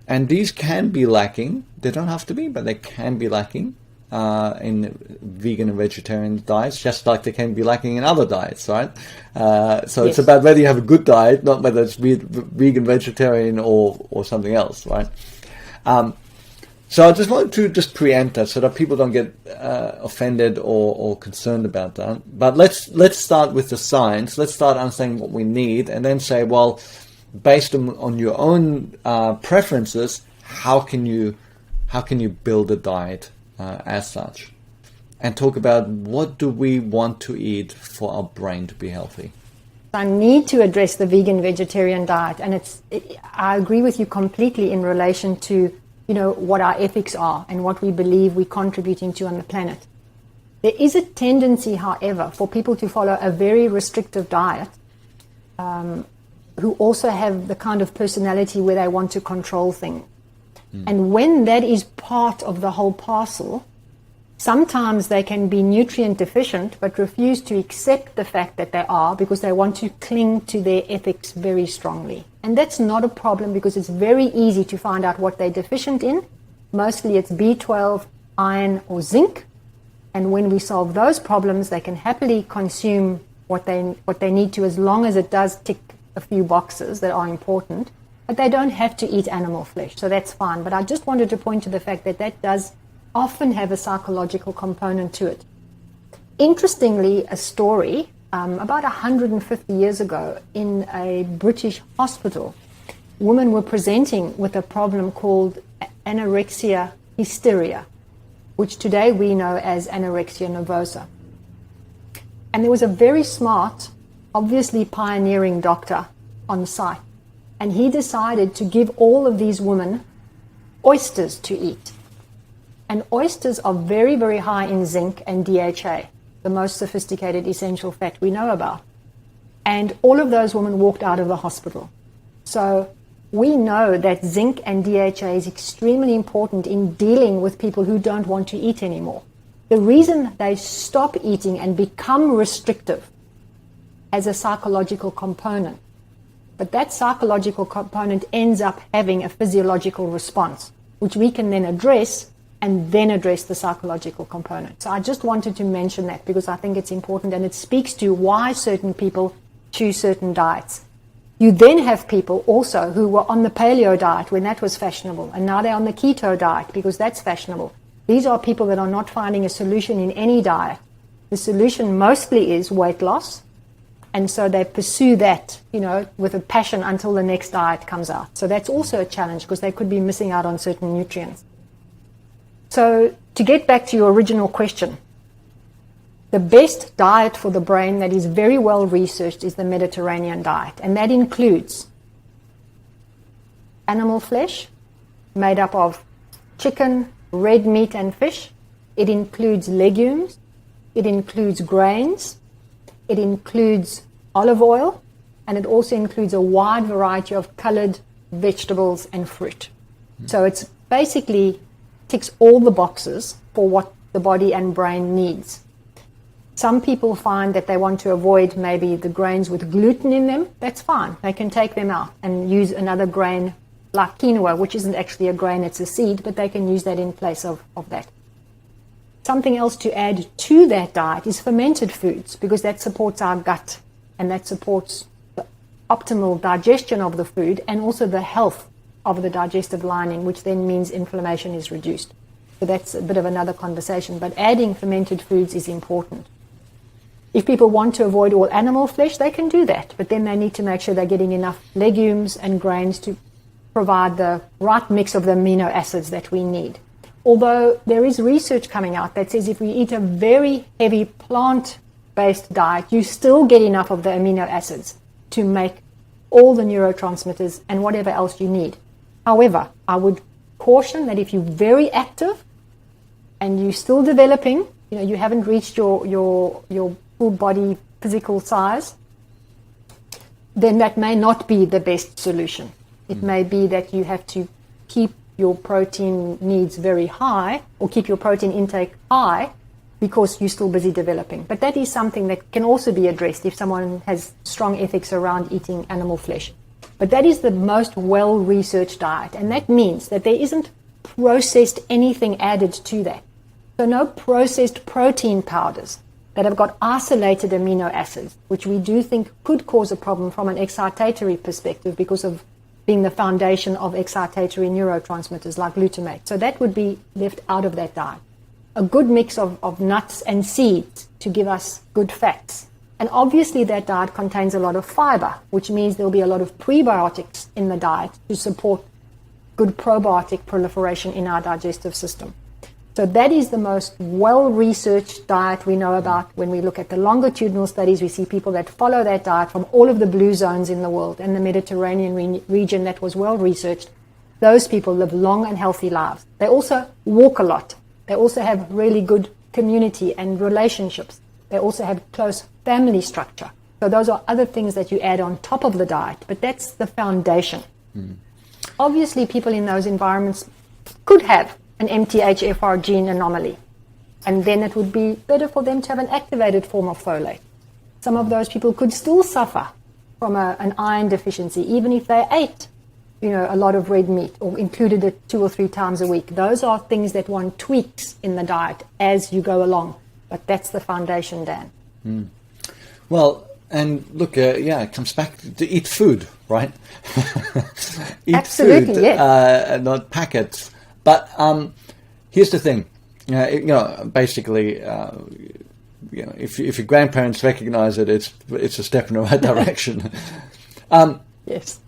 these can be lacking. They don't have to be, but they can be lacking in vegan and vegetarian diets, just like they can be lacking in other diets, right? So it's about whether you have a good diet, not whether it's vegan, vegetarian, or something else, right? So I just wanted to preempt that so that people don't get offended or concerned about that. But let's start with the science. Let's start understanding what we need, and then say, well, based on your own preferences, how can you build a diet as such, and talk about what do we want to eat for our brain to be healthy. I need to address the vegan vegetarian diet, and I agree with you completely in relation to what our ethics are and what we believe we're contributing to on the planet. There is a tendency, however, for people to follow a very restrictive diet, who also have the kind of personality where they want to control things. And when that is part of the whole parcel, sometimes they can be nutrient deficient but refuse to accept the fact that they are, because they want to cling to their ethics very strongly. And that's not a problem, because it's very easy to find out what they're deficient in. Mostly it's B12, iron, or zinc. And when we solve those problems, they can happily consume what they need to, as long as it does tick a few boxes that are important. But they don't have to eat animal flesh, so that's fine. But I just wanted to point to the fact that does often have a psychological component to it. Interestingly, a story about 150 years ago in a British hospital, women were presenting with a problem called anorexia hysteria, which today we know as anorexia nervosa. And there was a very smart, obviously pioneering doctor on site. And he decided to give all of these women oysters to eat. And oysters are very, very high in zinc and DHA, the most sophisticated essential fat we know about. And all of those women walked out of the hospital. So we know that zinc and DHA is extremely important in dealing with people who don't want to eat anymore. The reason they stop eating and become restrictive has a psychological component. But that psychological component ends up having a physiological response, which we can then address, and then address the psychological component. So I just wanted to mention that, because I think it's important, and it speaks to why certain people choose certain diets. You then have people also who were on the paleo diet when that was fashionable, and now they're on the keto diet because that's fashionable. These are people that are not finding a solution in any diet. The solution mostly is weight loss, and so they pursue that, with a passion until the next diet comes out. So that's also a challenge because they could be missing out on certain nutrients. So to get back to your original question, the best diet for the brain that is very well researched is the Mediterranean diet, and that includes animal flesh made up of chicken, red meat and fish. It includes legumes. It includes grains. It includes olive oil, and it also includes a wide variety of colored vegetables and fruit. So it's basically ticks all the boxes for what the body and brain needs. Some people find that they want to avoid maybe the grains with gluten in them. That's fine. They can take them out and use another grain like quinoa, which isn't actually a grain, it's a seed, but they can use that in place of that. Something else to add to that diet is fermented foods, because that supports our gut and that supports the optimal digestion of the food and also the health of the digestive lining, which then means inflammation is reduced. So that's a bit of another conversation, but adding fermented foods is important. If people want to avoid all animal flesh, they can do that, but then they need to make sure they're getting enough legumes and grains to provide the right mix of the amino acids that we need. Although there is research coming out that says if we eat a very heavy plant-based diet, you still get enough of the amino acids to make all the neurotransmitters and whatever else you need. However, I would caution that if you're very active and you're still developing, you haven't reached your full body physical size, then that may not be the best solution. It may be that you have to keep your protein needs very high or keep your protein intake high because you're still busy developing. But that is something that can also be addressed if someone has strong ethics around eating animal flesh. But that is the most well-researched diet, and that means that there isn't processed anything added to that. So no processed protein powders that have got isolated amino acids, which we do think could cause a problem from an excitatory perspective because of being the foundation of excitatory neurotransmitters like glutamate. So that would be left out of that diet. A good mix of nuts and seeds to give us good fats. And obviously that diet contains a lot of fiber, which means there'll be a lot of prebiotics in the diet to support good probiotic proliferation in our digestive system. So that is the most well-researched diet we know about. When we look at the longitudinal studies, we see people that follow that diet from all of the blue zones in the world and the Mediterranean region that was well-researched. Those people live long and healthy lives. They also walk a lot. They also have really good community and relationships. They also have close family structure. So those are other things that you add on top of the diet, but that's the foundation. Obviously, people in those environments could have an MTHFR gene anomaly, and then it would be better for them to have an activated form of folate. Some of those people could still suffer from an iron deficiency, even if they ate, a lot of red meat or included it 2 or 3 times a week. Those are things that one tweaks in the diet as you go along, but that's the foundation, Dan. Well, and look, it comes back to eat food, right? Eat Absolutely, food, yes. not packets. But here's the thing, basically, if your grandparents recognize it, it's a step in the right direction. Yes.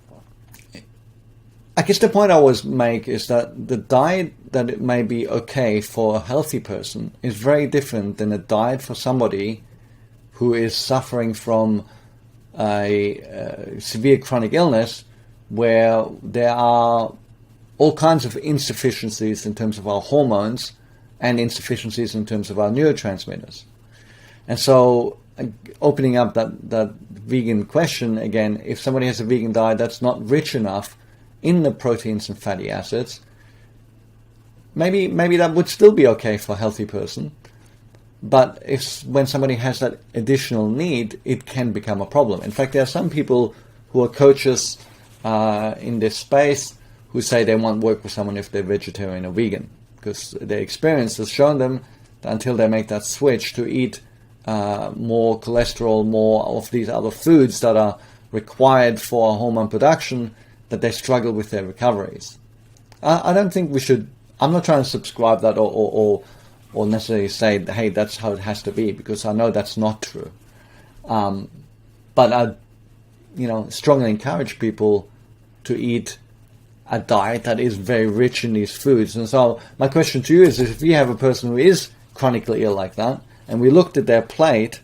I guess the point I always make is that the diet that it may be okay for a healthy person is very different than a diet for somebody who is suffering from a severe chronic illness where there are all kinds of insufficiencies in terms of our hormones and insufficiencies in terms of our neurotransmitters. And so opening up that vegan question again, if somebody has a vegan diet that's not rich enough in the proteins and fatty acids, maybe that would still be okay for a healthy person. But when somebody has that additional need, it can become a problem. In fact, there are some people who are coaches in this space who say they won't work with someone if they're vegetarian or vegan, because their experience has shown them that until they make that switch to eat more cholesterol, more of these other foods that are required for hormone production, that they struggle with their recoveries. I don't think we should I'm not trying to subscribe that or necessarily say, hey, that's how it has to be, because I know that's not true. But I, strongly encourage people to eat a diet that is very rich in these foods. And so my question to you is, if you have a person who is chronically ill like that, and we looked at their plate,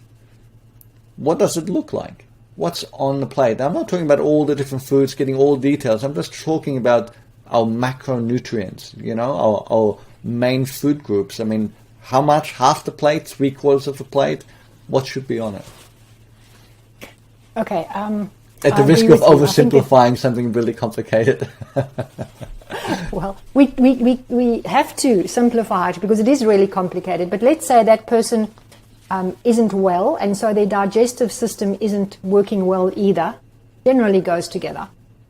what does it look like? What's on the plate? I'm not talking about all the different foods, getting all the details. I'm just talking about our macronutrients, our main food groups. I mean, how much? Half the plate? 3/4 of the plate? What should be on it? Okay. At the risk of oversimplifying something really complicated. Well, we have to simplify it because it is really complicated. But let's say that person isn't well, and so their digestive system isn't working well either. Generally goes together.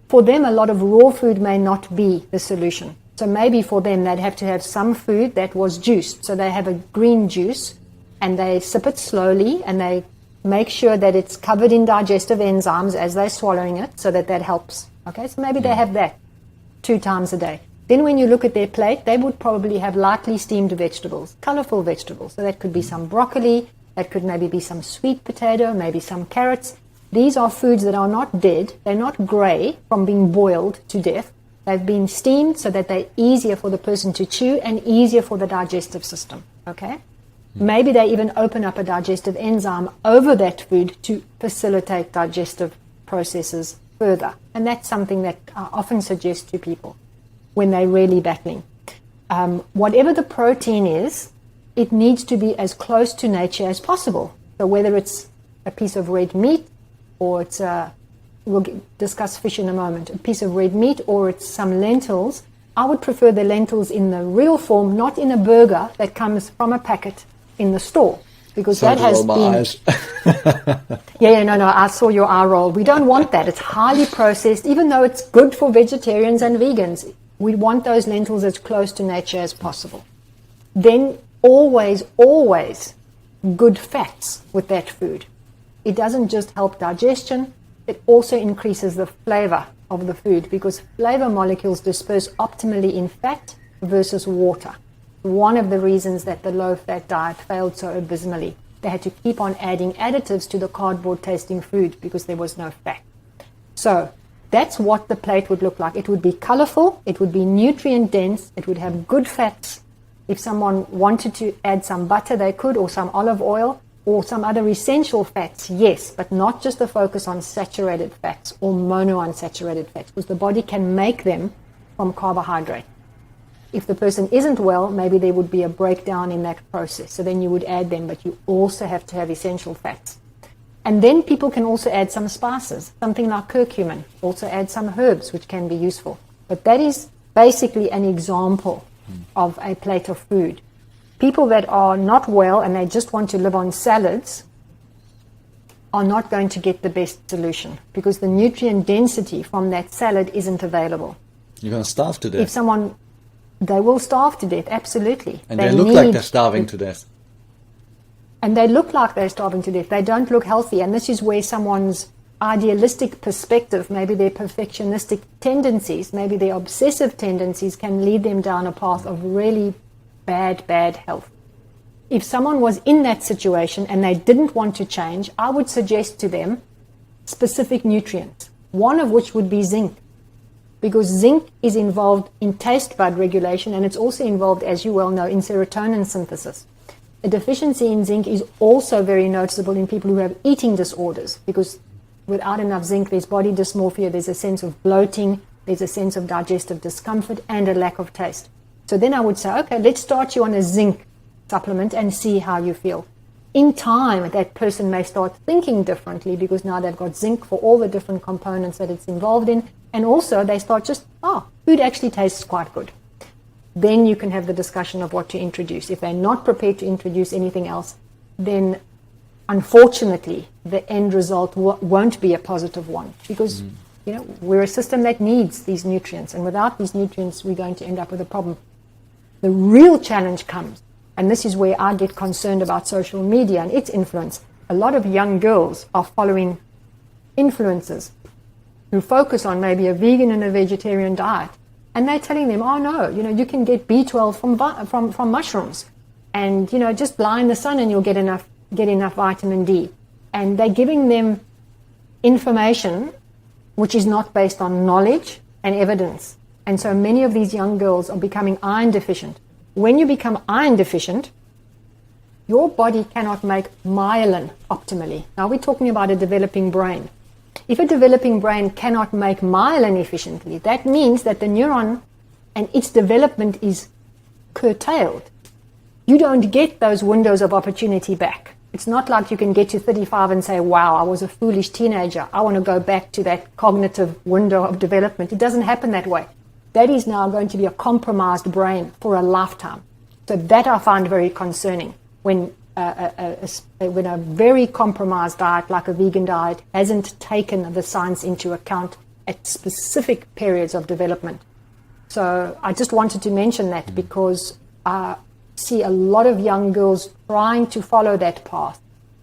For them, a lot of raw food may not be the solution. So maybe for them, they'd have to have some food that was juiced. So they have a green juice, and they sip it slowly, and they make sure that it's covered in digestive enzymes as they're swallowing it, so that helps. Okay, so maybe they have that 2 times a day. Then when you look at their plate, they would probably have lightly steamed vegetables, colorful vegetables. So that could be some broccoli, that could maybe be some sweet potato, maybe some carrots. These are foods that are not dead, they're not gray from being boiled to death. They've been steamed so that they're easier for the person to chew and easier for the digestive system. Okay? Maybe they even open up a digestive enzyme over that food to facilitate digestive processes further. And that's something that I often suggest to people when they're really battling. Whatever the protein is, it needs to be as close to nature as possible. So whether it's a piece of red meat, or it's we'll discuss fish in a moment, a piece of red meat, or it's some lentils, I would prefer the lentils in the real form, not in a burger that comes from a packet in the store, because so that has been. No, I saw your eye roll. We don't want that. It's highly processed, even though it's good for vegetarians and vegans. We want those lentils as close to nature as possible. Then always good fats with that food. It doesn't just help digestion, it also increases the flavor of the food, because flavor molecules disperse optimally in fat versus water. One of the reasons that the low-fat diet failed so abysmally. They had to keep on adding additives to the cardboard-tasting food because there was no fat. So that's what the plate would look like. It would be colorful, it would be nutrient-dense, it would have good fats. If someone wanted to add some butter, they could, or some olive oil, or some other essential fats, yes, but not just the focus on saturated fats or monounsaturated fats, because the body can make them from carbohydrate. If the person isn't well, maybe there would be a breakdown in that process. So then you would add them, but you also have to have essential fats. And then people can also add some spices, something like curcumin, also add some herbs, which can be useful. But that is basically an example of a plate of food. People that are not well and they just want to live on salads are not going to get the best solution, because the nutrient density from that salad isn't available. You're going to starve to death. They will starve to death, absolutely. And they look like they're starving to death. And they look like they're starving to death. They don't look healthy. And this is where someone's idealistic perspective, maybe their perfectionistic tendencies, maybe their obsessive tendencies can lead them down a path of really bad health. If someone was in that situation and they didn't want to change, I would suggest to them specific nutrients, one of which would be zinc. Because zinc is involved in taste bud regulation, and it's also involved, as you well know, in serotonin synthesis. A deficiency in zinc is also very noticeable in people who have eating disorders, because without enough zinc, there's body dysmorphia, there's a sense of bloating, there's a sense of digestive discomfort, and a lack of taste. So then I would say, okay, let's start you on a zinc supplement and see how you feel. In time, that person may start thinking differently, because now they've got zinc for all the different components that it's involved in. And also they start food actually tastes quite good. Then you can have the discussion of what to introduce. If they're not prepared to introduce anything else, then unfortunately the end result won't be a positive one, because we're a system that needs these nutrients, and without these nutrients we're going to end up with a problem. The real challenge comes, and this is where I get concerned about social media and its influence. A lot of young girls are following influencers who focus on maybe a vegan and a vegetarian diet, And they're telling them, oh no, you can get B12 from mushrooms, and just lie in the sun and you'll get enough vitamin D. And they're giving them information which is not based on knowledge and evidence. And so many of these young girls are becoming iron deficient. When you become iron deficient, your body cannot make myelin optimally. Now we're talking about a developing brain. If a developing brain cannot make myelin efficiently, that means that the neuron and its development is curtailed. You don't get those windows of opportunity back. It's not like you can get to 35 and say, wow, I was a foolish teenager. I want to go back to that cognitive window of development. It doesn't happen that way. That is now going to be a compromised brain for a lifetime. So that I find very concerning when a very compromised diet like a vegan diet hasn't taken the science into account at specific periods of development. So I just wanted to mention that because I see a lot of young girls trying to follow that path.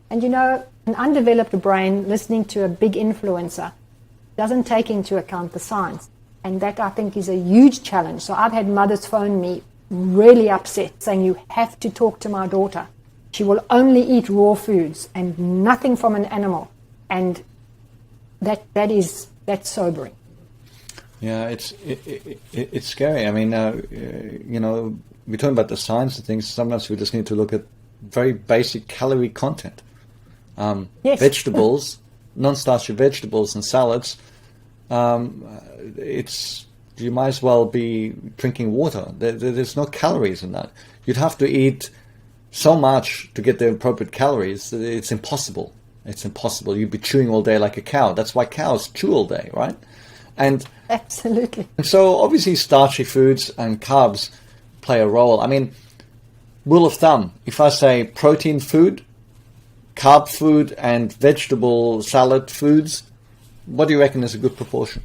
And an undeveloped brain listening to a big influencer doesn't take into account the science. And that, I think, is a huge challenge. So I've had mothers phone me really upset, saying, you have to talk to my daughter. She will only eat raw foods and nothing from an animal. And that's sobering. Yeah, it's scary. I mean, we're talking about the science of things. Sometimes we just need to look at very basic calorie content. Yes. Vegetables, non-starchy vegetables and salads. You might as well be drinking water. There's no calories in that. You'd have to eat so much to get the appropriate calories. It's impossible. It's impossible. You'd be chewing all day like a cow. That's why cows chew all day, right? And absolutely. And so obviously starchy foods and carbs play a role. I mean, rule of thumb, if I say protein food, carb food, and vegetable salad foods, what do you reckon is a good proportion?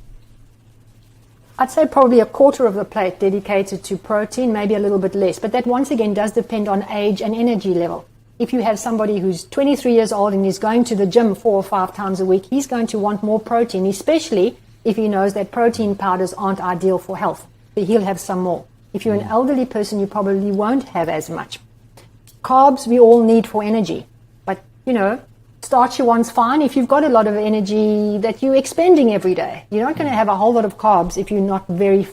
I'd say probably a quarter of the plate dedicated to protein, maybe a little bit less. But that once again does depend on age and energy level. If you have somebody who's 23 years old and is going to the gym 4 or 5 times a week, he's going to want more protein, especially if he knows that protein powders aren't ideal for health. So he'll have some more. If you're an elderly person, you probably won't have as much. Carbs we all need for energy. But, starchy one's fine if you've got a lot of energy that you're expending every day. You're not going to have a whole lot of carbs if you're not very,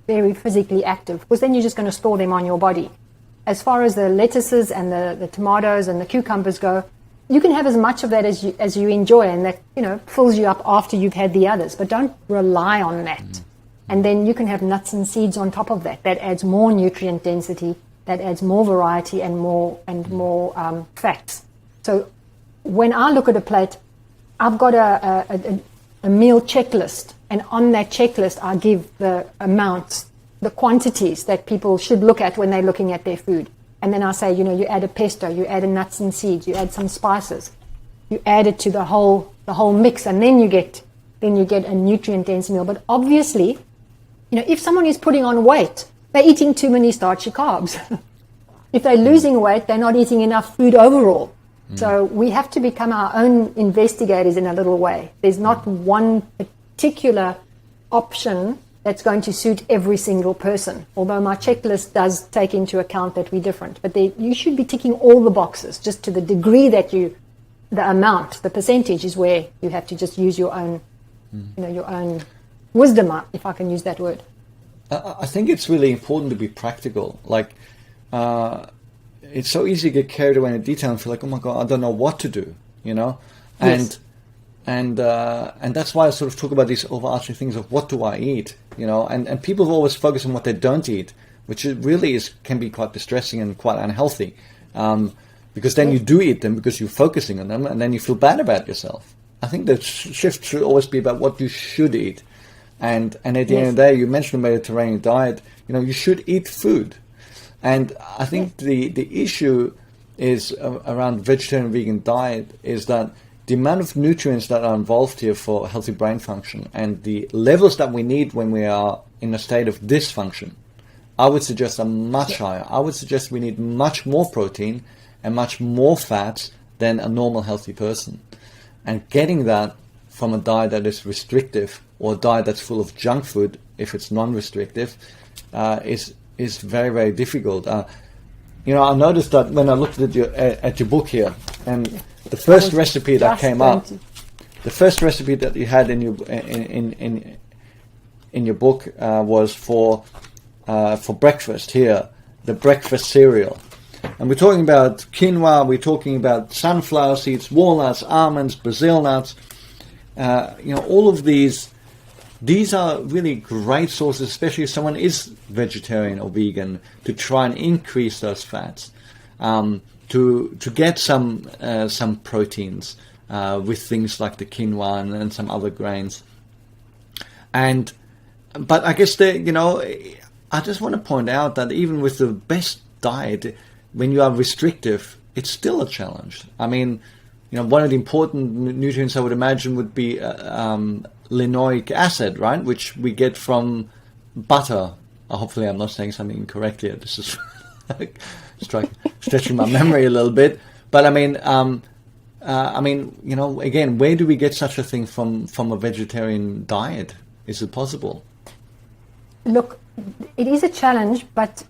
very physically active, because then you're just going to store them on your body. As far as the lettuces and the tomatoes and the cucumbers go, you can have as much of that as you enjoy, and that fills you up after you've had the others. But don't rely on that. And then you can have nuts and seeds on top of that. That adds more nutrient density. That adds more variety and more fats. So when I look at a plate, I've got a meal checklist, and on that checklist I give the amounts, the quantities that people should look at when they're looking at their food. And then I say, you add a pesto, you add a nuts and seeds, you add some spices, you add it to the whole mix, and then you get a nutrient dense meal. But obviously, if someone is putting on weight, they're eating too many starchy carbs. If they're losing weight, they're not eating enough food overall. So we have to become our own investigators in a little way. There's not one particular option that's going to suit every single person, although my checklist does take into account that we're different. But you should be ticking all the boxes, just to the degree that the amount, the percentage is where you have to just use your own, your own wisdom, if I can use that word. I think it's really important to be practical. Like, it's so easy to get carried away in detail and feel like, oh my God, I don't know what to do, Yes. And that's why I sort of talk about these overarching things of what do I eat, and people always focus on what they don't eat, which really can be quite distressing and quite unhealthy, because then you do eat them because you're focusing on them, and then you feel bad about yourself. I think the shift should always be about what you should eat, and at the end of the day, you mentioned the Mediterranean diet. You should eat food. And I think the issue is around vegetarian vegan diet is that the amount of nutrients that are involved here for healthy brain function and the levels that we need when we are in a state of dysfunction, I would suggest are much higher. I would suggest we need much more protein and much more fats than a normal healthy person. And getting that from a diet that is restrictive or a diet that's full of junk food if it's non-restrictive, is very, very difficult. I noticed that when I looked at your book here, and the first recipe that came up, the first recipe that you had in your book was for breakfast here, the breakfast cereal. And we're talking about quinoa, we're talking about sunflower seeds, walnuts, almonds, Brazil nuts. All of these are really great sources, especially if someone is vegetarian or vegan, to try and increase those fats, to get some proteins with things like the quinoa and some other grains. But I guess I just want to point out that even with the best diet, when you are restrictive, it's still a challenge. I mean, one of the important nutrients I would imagine would be linoleic acid, right? Which we get from butter. Hopefully I'm not saying something incorrectly. This is stretching my memory a little bit. But again, where do we get such a thing from a vegetarian diet? Is it possible? Look, it is a challenge, but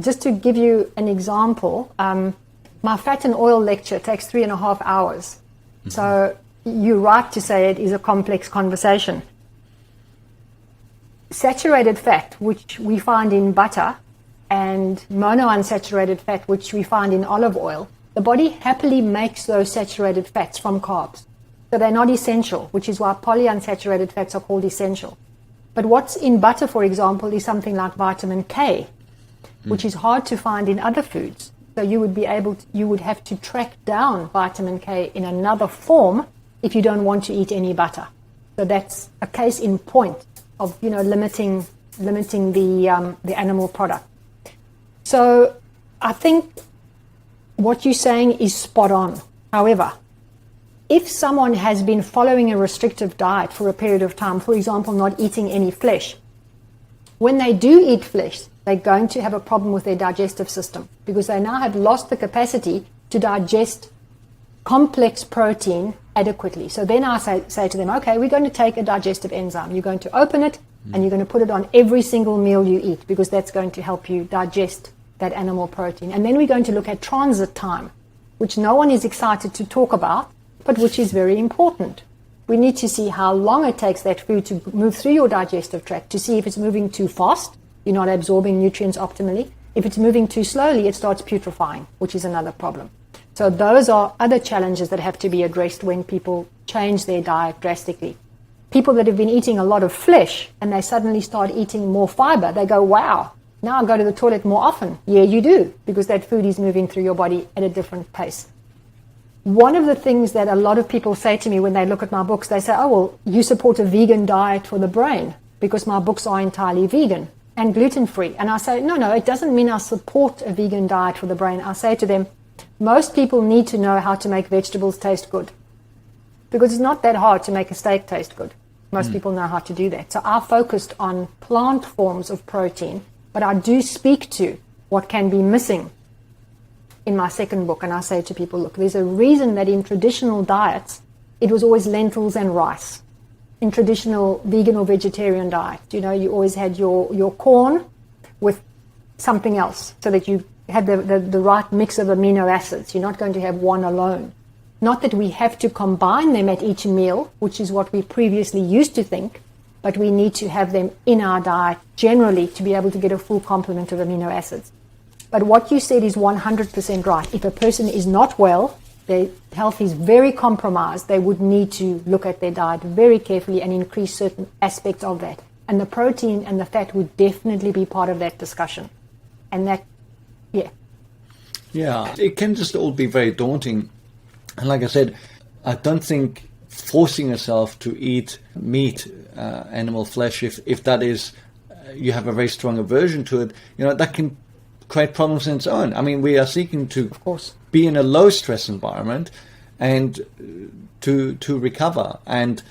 just to give you an example, my fat and oil lecture takes 3.5 hours. Mm-hmm. So you're right to say it is a complex conversation. Saturated fat, which we find in butter, and monounsaturated fat, which we find in olive oil, the body happily makes those saturated fats from carbs. So they're not essential, which is why polyunsaturated fats are called essential. But what's in butter, for example, is something like vitamin K, which is hard to find in other foods. So you would have to track down vitamin K in another form if you don't want to eat any butter. So that's a case in point of limiting the animal product. So I think what you're saying is spot on. However, if someone has been following a restrictive diet for a period of time, for example, not eating any flesh, when they do eat flesh, they're going to have a problem with their digestive system because they now have lost the capacity to digest complex protein adequately. So then I say to them, okay, we're going to take a digestive enzyme. You're going to open it and you're going to put it on every single meal you eat because that's going to help you digest that animal protein. And then we're going to look at transit time, which no one is excited to talk about, but which is very important. We need to see how long it takes that food to move through your digestive tract to see if it's moving too fast, you're not absorbing nutrients optimally. If it's moving too slowly, it starts putrefying, which is another problem. So those are other challenges that have to be addressed when people change their diet drastically. People that have been eating a lot of flesh and they suddenly start eating more fiber, they go, wow, now I go to the toilet more often. Yeah, you do, because that food is moving through your body at a different pace. One of the things that a lot of people say to me when they look at my books, they say, oh, well, you support a vegan diet for the brain because my books are entirely vegan and gluten-free. And I say, no, it doesn't mean I support a vegan diet for the brain. I say to them, most people need to know how to make vegetables taste good because it's not that hard to make a steak taste good. Most people know how to do that. So I focused on plant forms of protein, but I do speak to what can be missing in my second book. And I say to people, look, there's a reason that in traditional diets, it was always lentils and rice. In traditional vegan or vegetarian diet, you always had your corn with something else so that you had the right mix of amino acids. You're not going to have one alone. Not that we have to combine them at each meal, which is what we previously used to think, but we need to have them in our diet generally to be able to get a full complement of amino acids. But what you said is 100% right. If a person is not well, their health is very compromised, they would need to look at their diet very carefully and increase certain aspects of that. And the protein and the fat would definitely be part of that discussion. And that, yeah. Yeah, it can just all be very daunting. And like I said, I don't think forcing yourself to eat meat, animal flesh, if that is, you have a very strong aversion to it, that can create problems in its own. I mean, we are seeking to, of course, be in a low stress environment and to recover. And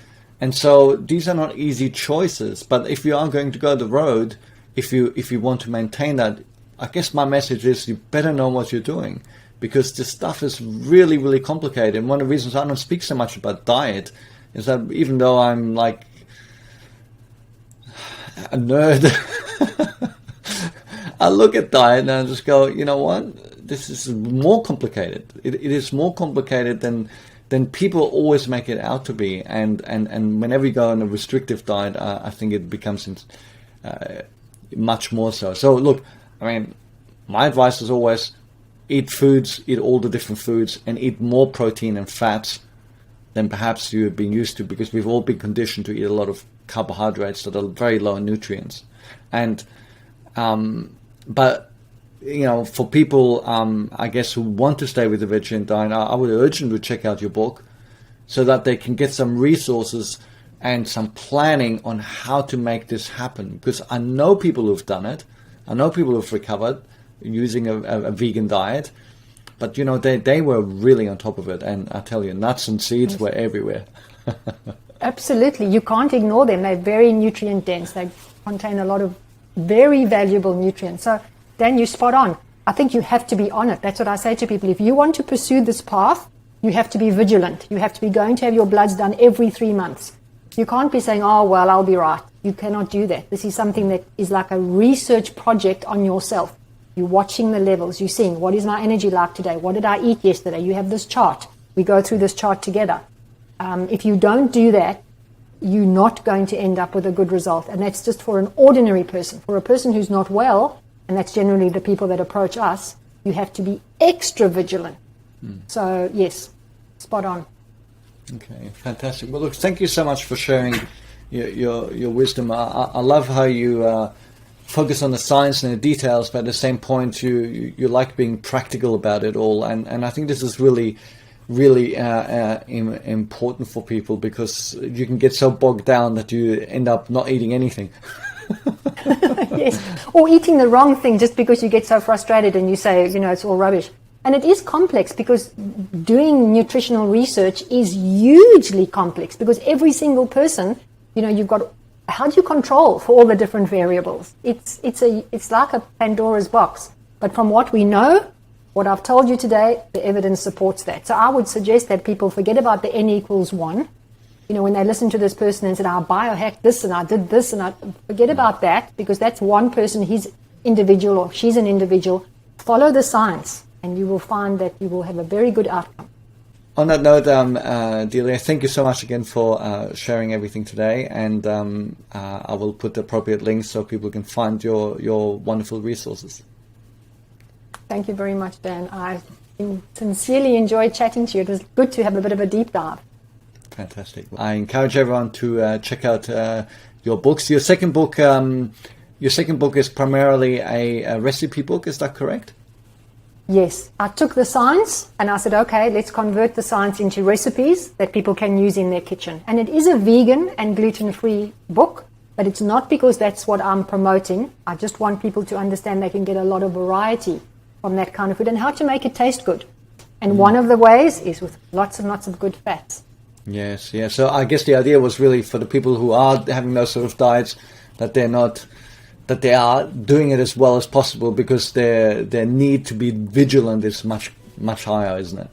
so these are not easy choices. But if you are going to go the road, if you want to maintain that, I guess my message is you better know what you're doing, because this stuff is really, really complicated. And one of the reasons I don't speak so much about diet is that even though I'm like a nerd, I look at diet and I just go, you know what? This is more complicated. It is more complicated than people always make it out to be. And whenever you go on a restrictive diet, I think it becomes much more so. So look, I mean, my advice is always eat all the different foods, and eat more protein and fats than perhaps you've been used to, because we've all been conditioned to eat a lot of carbohydrates that are very low in nutrients. And but you know, for people, I guess, who want to stay with the vegetarian diet, I would urge them to check out your book so that they can get some resources and some planning on how to make this happen. Because I know people who've done it. I know people who've recovered using a vegan diet. But, you know, they were really on top of it. And I tell you, nuts and seeds were everywhere. Absolutely. You can't ignore them. They're very nutrient dense. They contain a lot of very valuable nutrients. So, Dan, you're spot on. I think you have to be on it. That's what I say to people. If you want to pursue this path, you have to be vigilant. You have to be going to have your bloods done every 3 months. You can't be saying, oh, well, I'll be right. You cannot do that. This is something that is like a research project on yourself. You're watching the levels. You're seeing, what is my energy like today? What did I eat yesterday? You have this chart. We go through this chart together. If you don't do that, you're not going to end up with a good result. And that's just for an ordinary person. For a person who's not well, and that's generally the people that approach us, you have to be extra vigilant. So, yes, spot on. Okay, fantastic. Well, look, thank you so much for sharing your wisdom. I love how you focus on the science and the details, but at the same point, you like being practical about it all. And I think this is really important for people, because you can get so bogged down that you end up not eating anything. Yes, or eating the wrong thing just because you get so frustrated and you say, you know, it's all rubbish. And it is complex, because doing nutritional research is hugely complex, because every single person, you know, you've got, how do you control for all the different variables? It's like a Pandora's box. But from what we know, what I've told you today, the evidence supports that. So I would suggest that people forget about the N=1. You know, when they listen to this person and said, I biohacked this and I did this, and I forget about that, because that's one person, he's individual or she's an individual. Follow the science, and you will find that you will have a very good outcome. On that note, Delia, thank you so much again for sharing everything today, and I will put the appropriate links so people can find your wonderful resources. Thank you very much, Dan. I sincerely enjoyed chatting to you. It was good to have a bit of a deep dive. Fantastic. I encourage everyone to check out your books. Your second book is primarily a recipe book. Is that correct? Yes. I took the science and I said, okay, let's convert the science into recipes that people can use in their kitchen. And it is a vegan and gluten-free book, but it's not because that's what I'm promoting. I just want people to understand they can get a lot of variety from that kind of food and how to make it taste good. And one of the ways is with lots and lots of good fats. Yes. So I guess the idea was really for the people who are having those sort of diets, that they are doing it as well as possible, because their need to be vigilant is much higher, isn't it?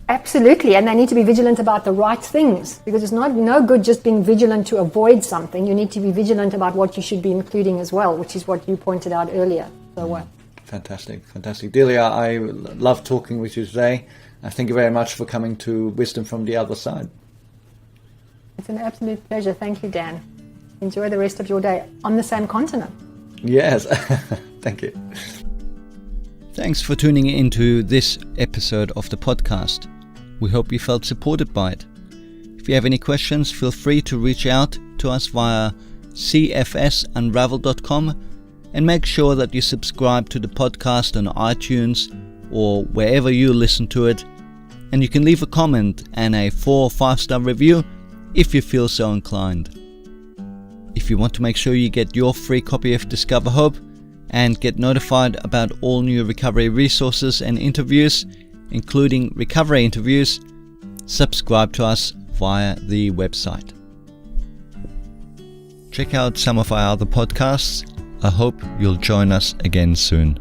Absolutely, and they need to be vigilant about the right things, because it's no good just being vigilant to avoid something. You need to be vigilant about what you should be including as well, which is what you pointed out earlier. So Fantastic. Delia, I love talking with you today. Thank you very much for coming to Wisdom from the Other Side. It's an absolute pleasure. Thank you, Dan. Enjoy the rest of your day on the same continent. Yes. Thank you. Thanks for tuning into this episode of the podcast. We hope you felt supported by it. If you have any questions, feel free to reach out to us via cfsunravel.com, and make sure that you subscribe to the podcast on iTunes or wherever you listen to it. And you can leave a comment and a 4 or 5 star review if you feel so inclined. If you want to make sure you get your free copy of Discover Hope and get notified about all new recovery resources and interviews, including recovery interviews, subscribe to us via the website. Check out some of our other podcasts. I hope you'll join us again soon.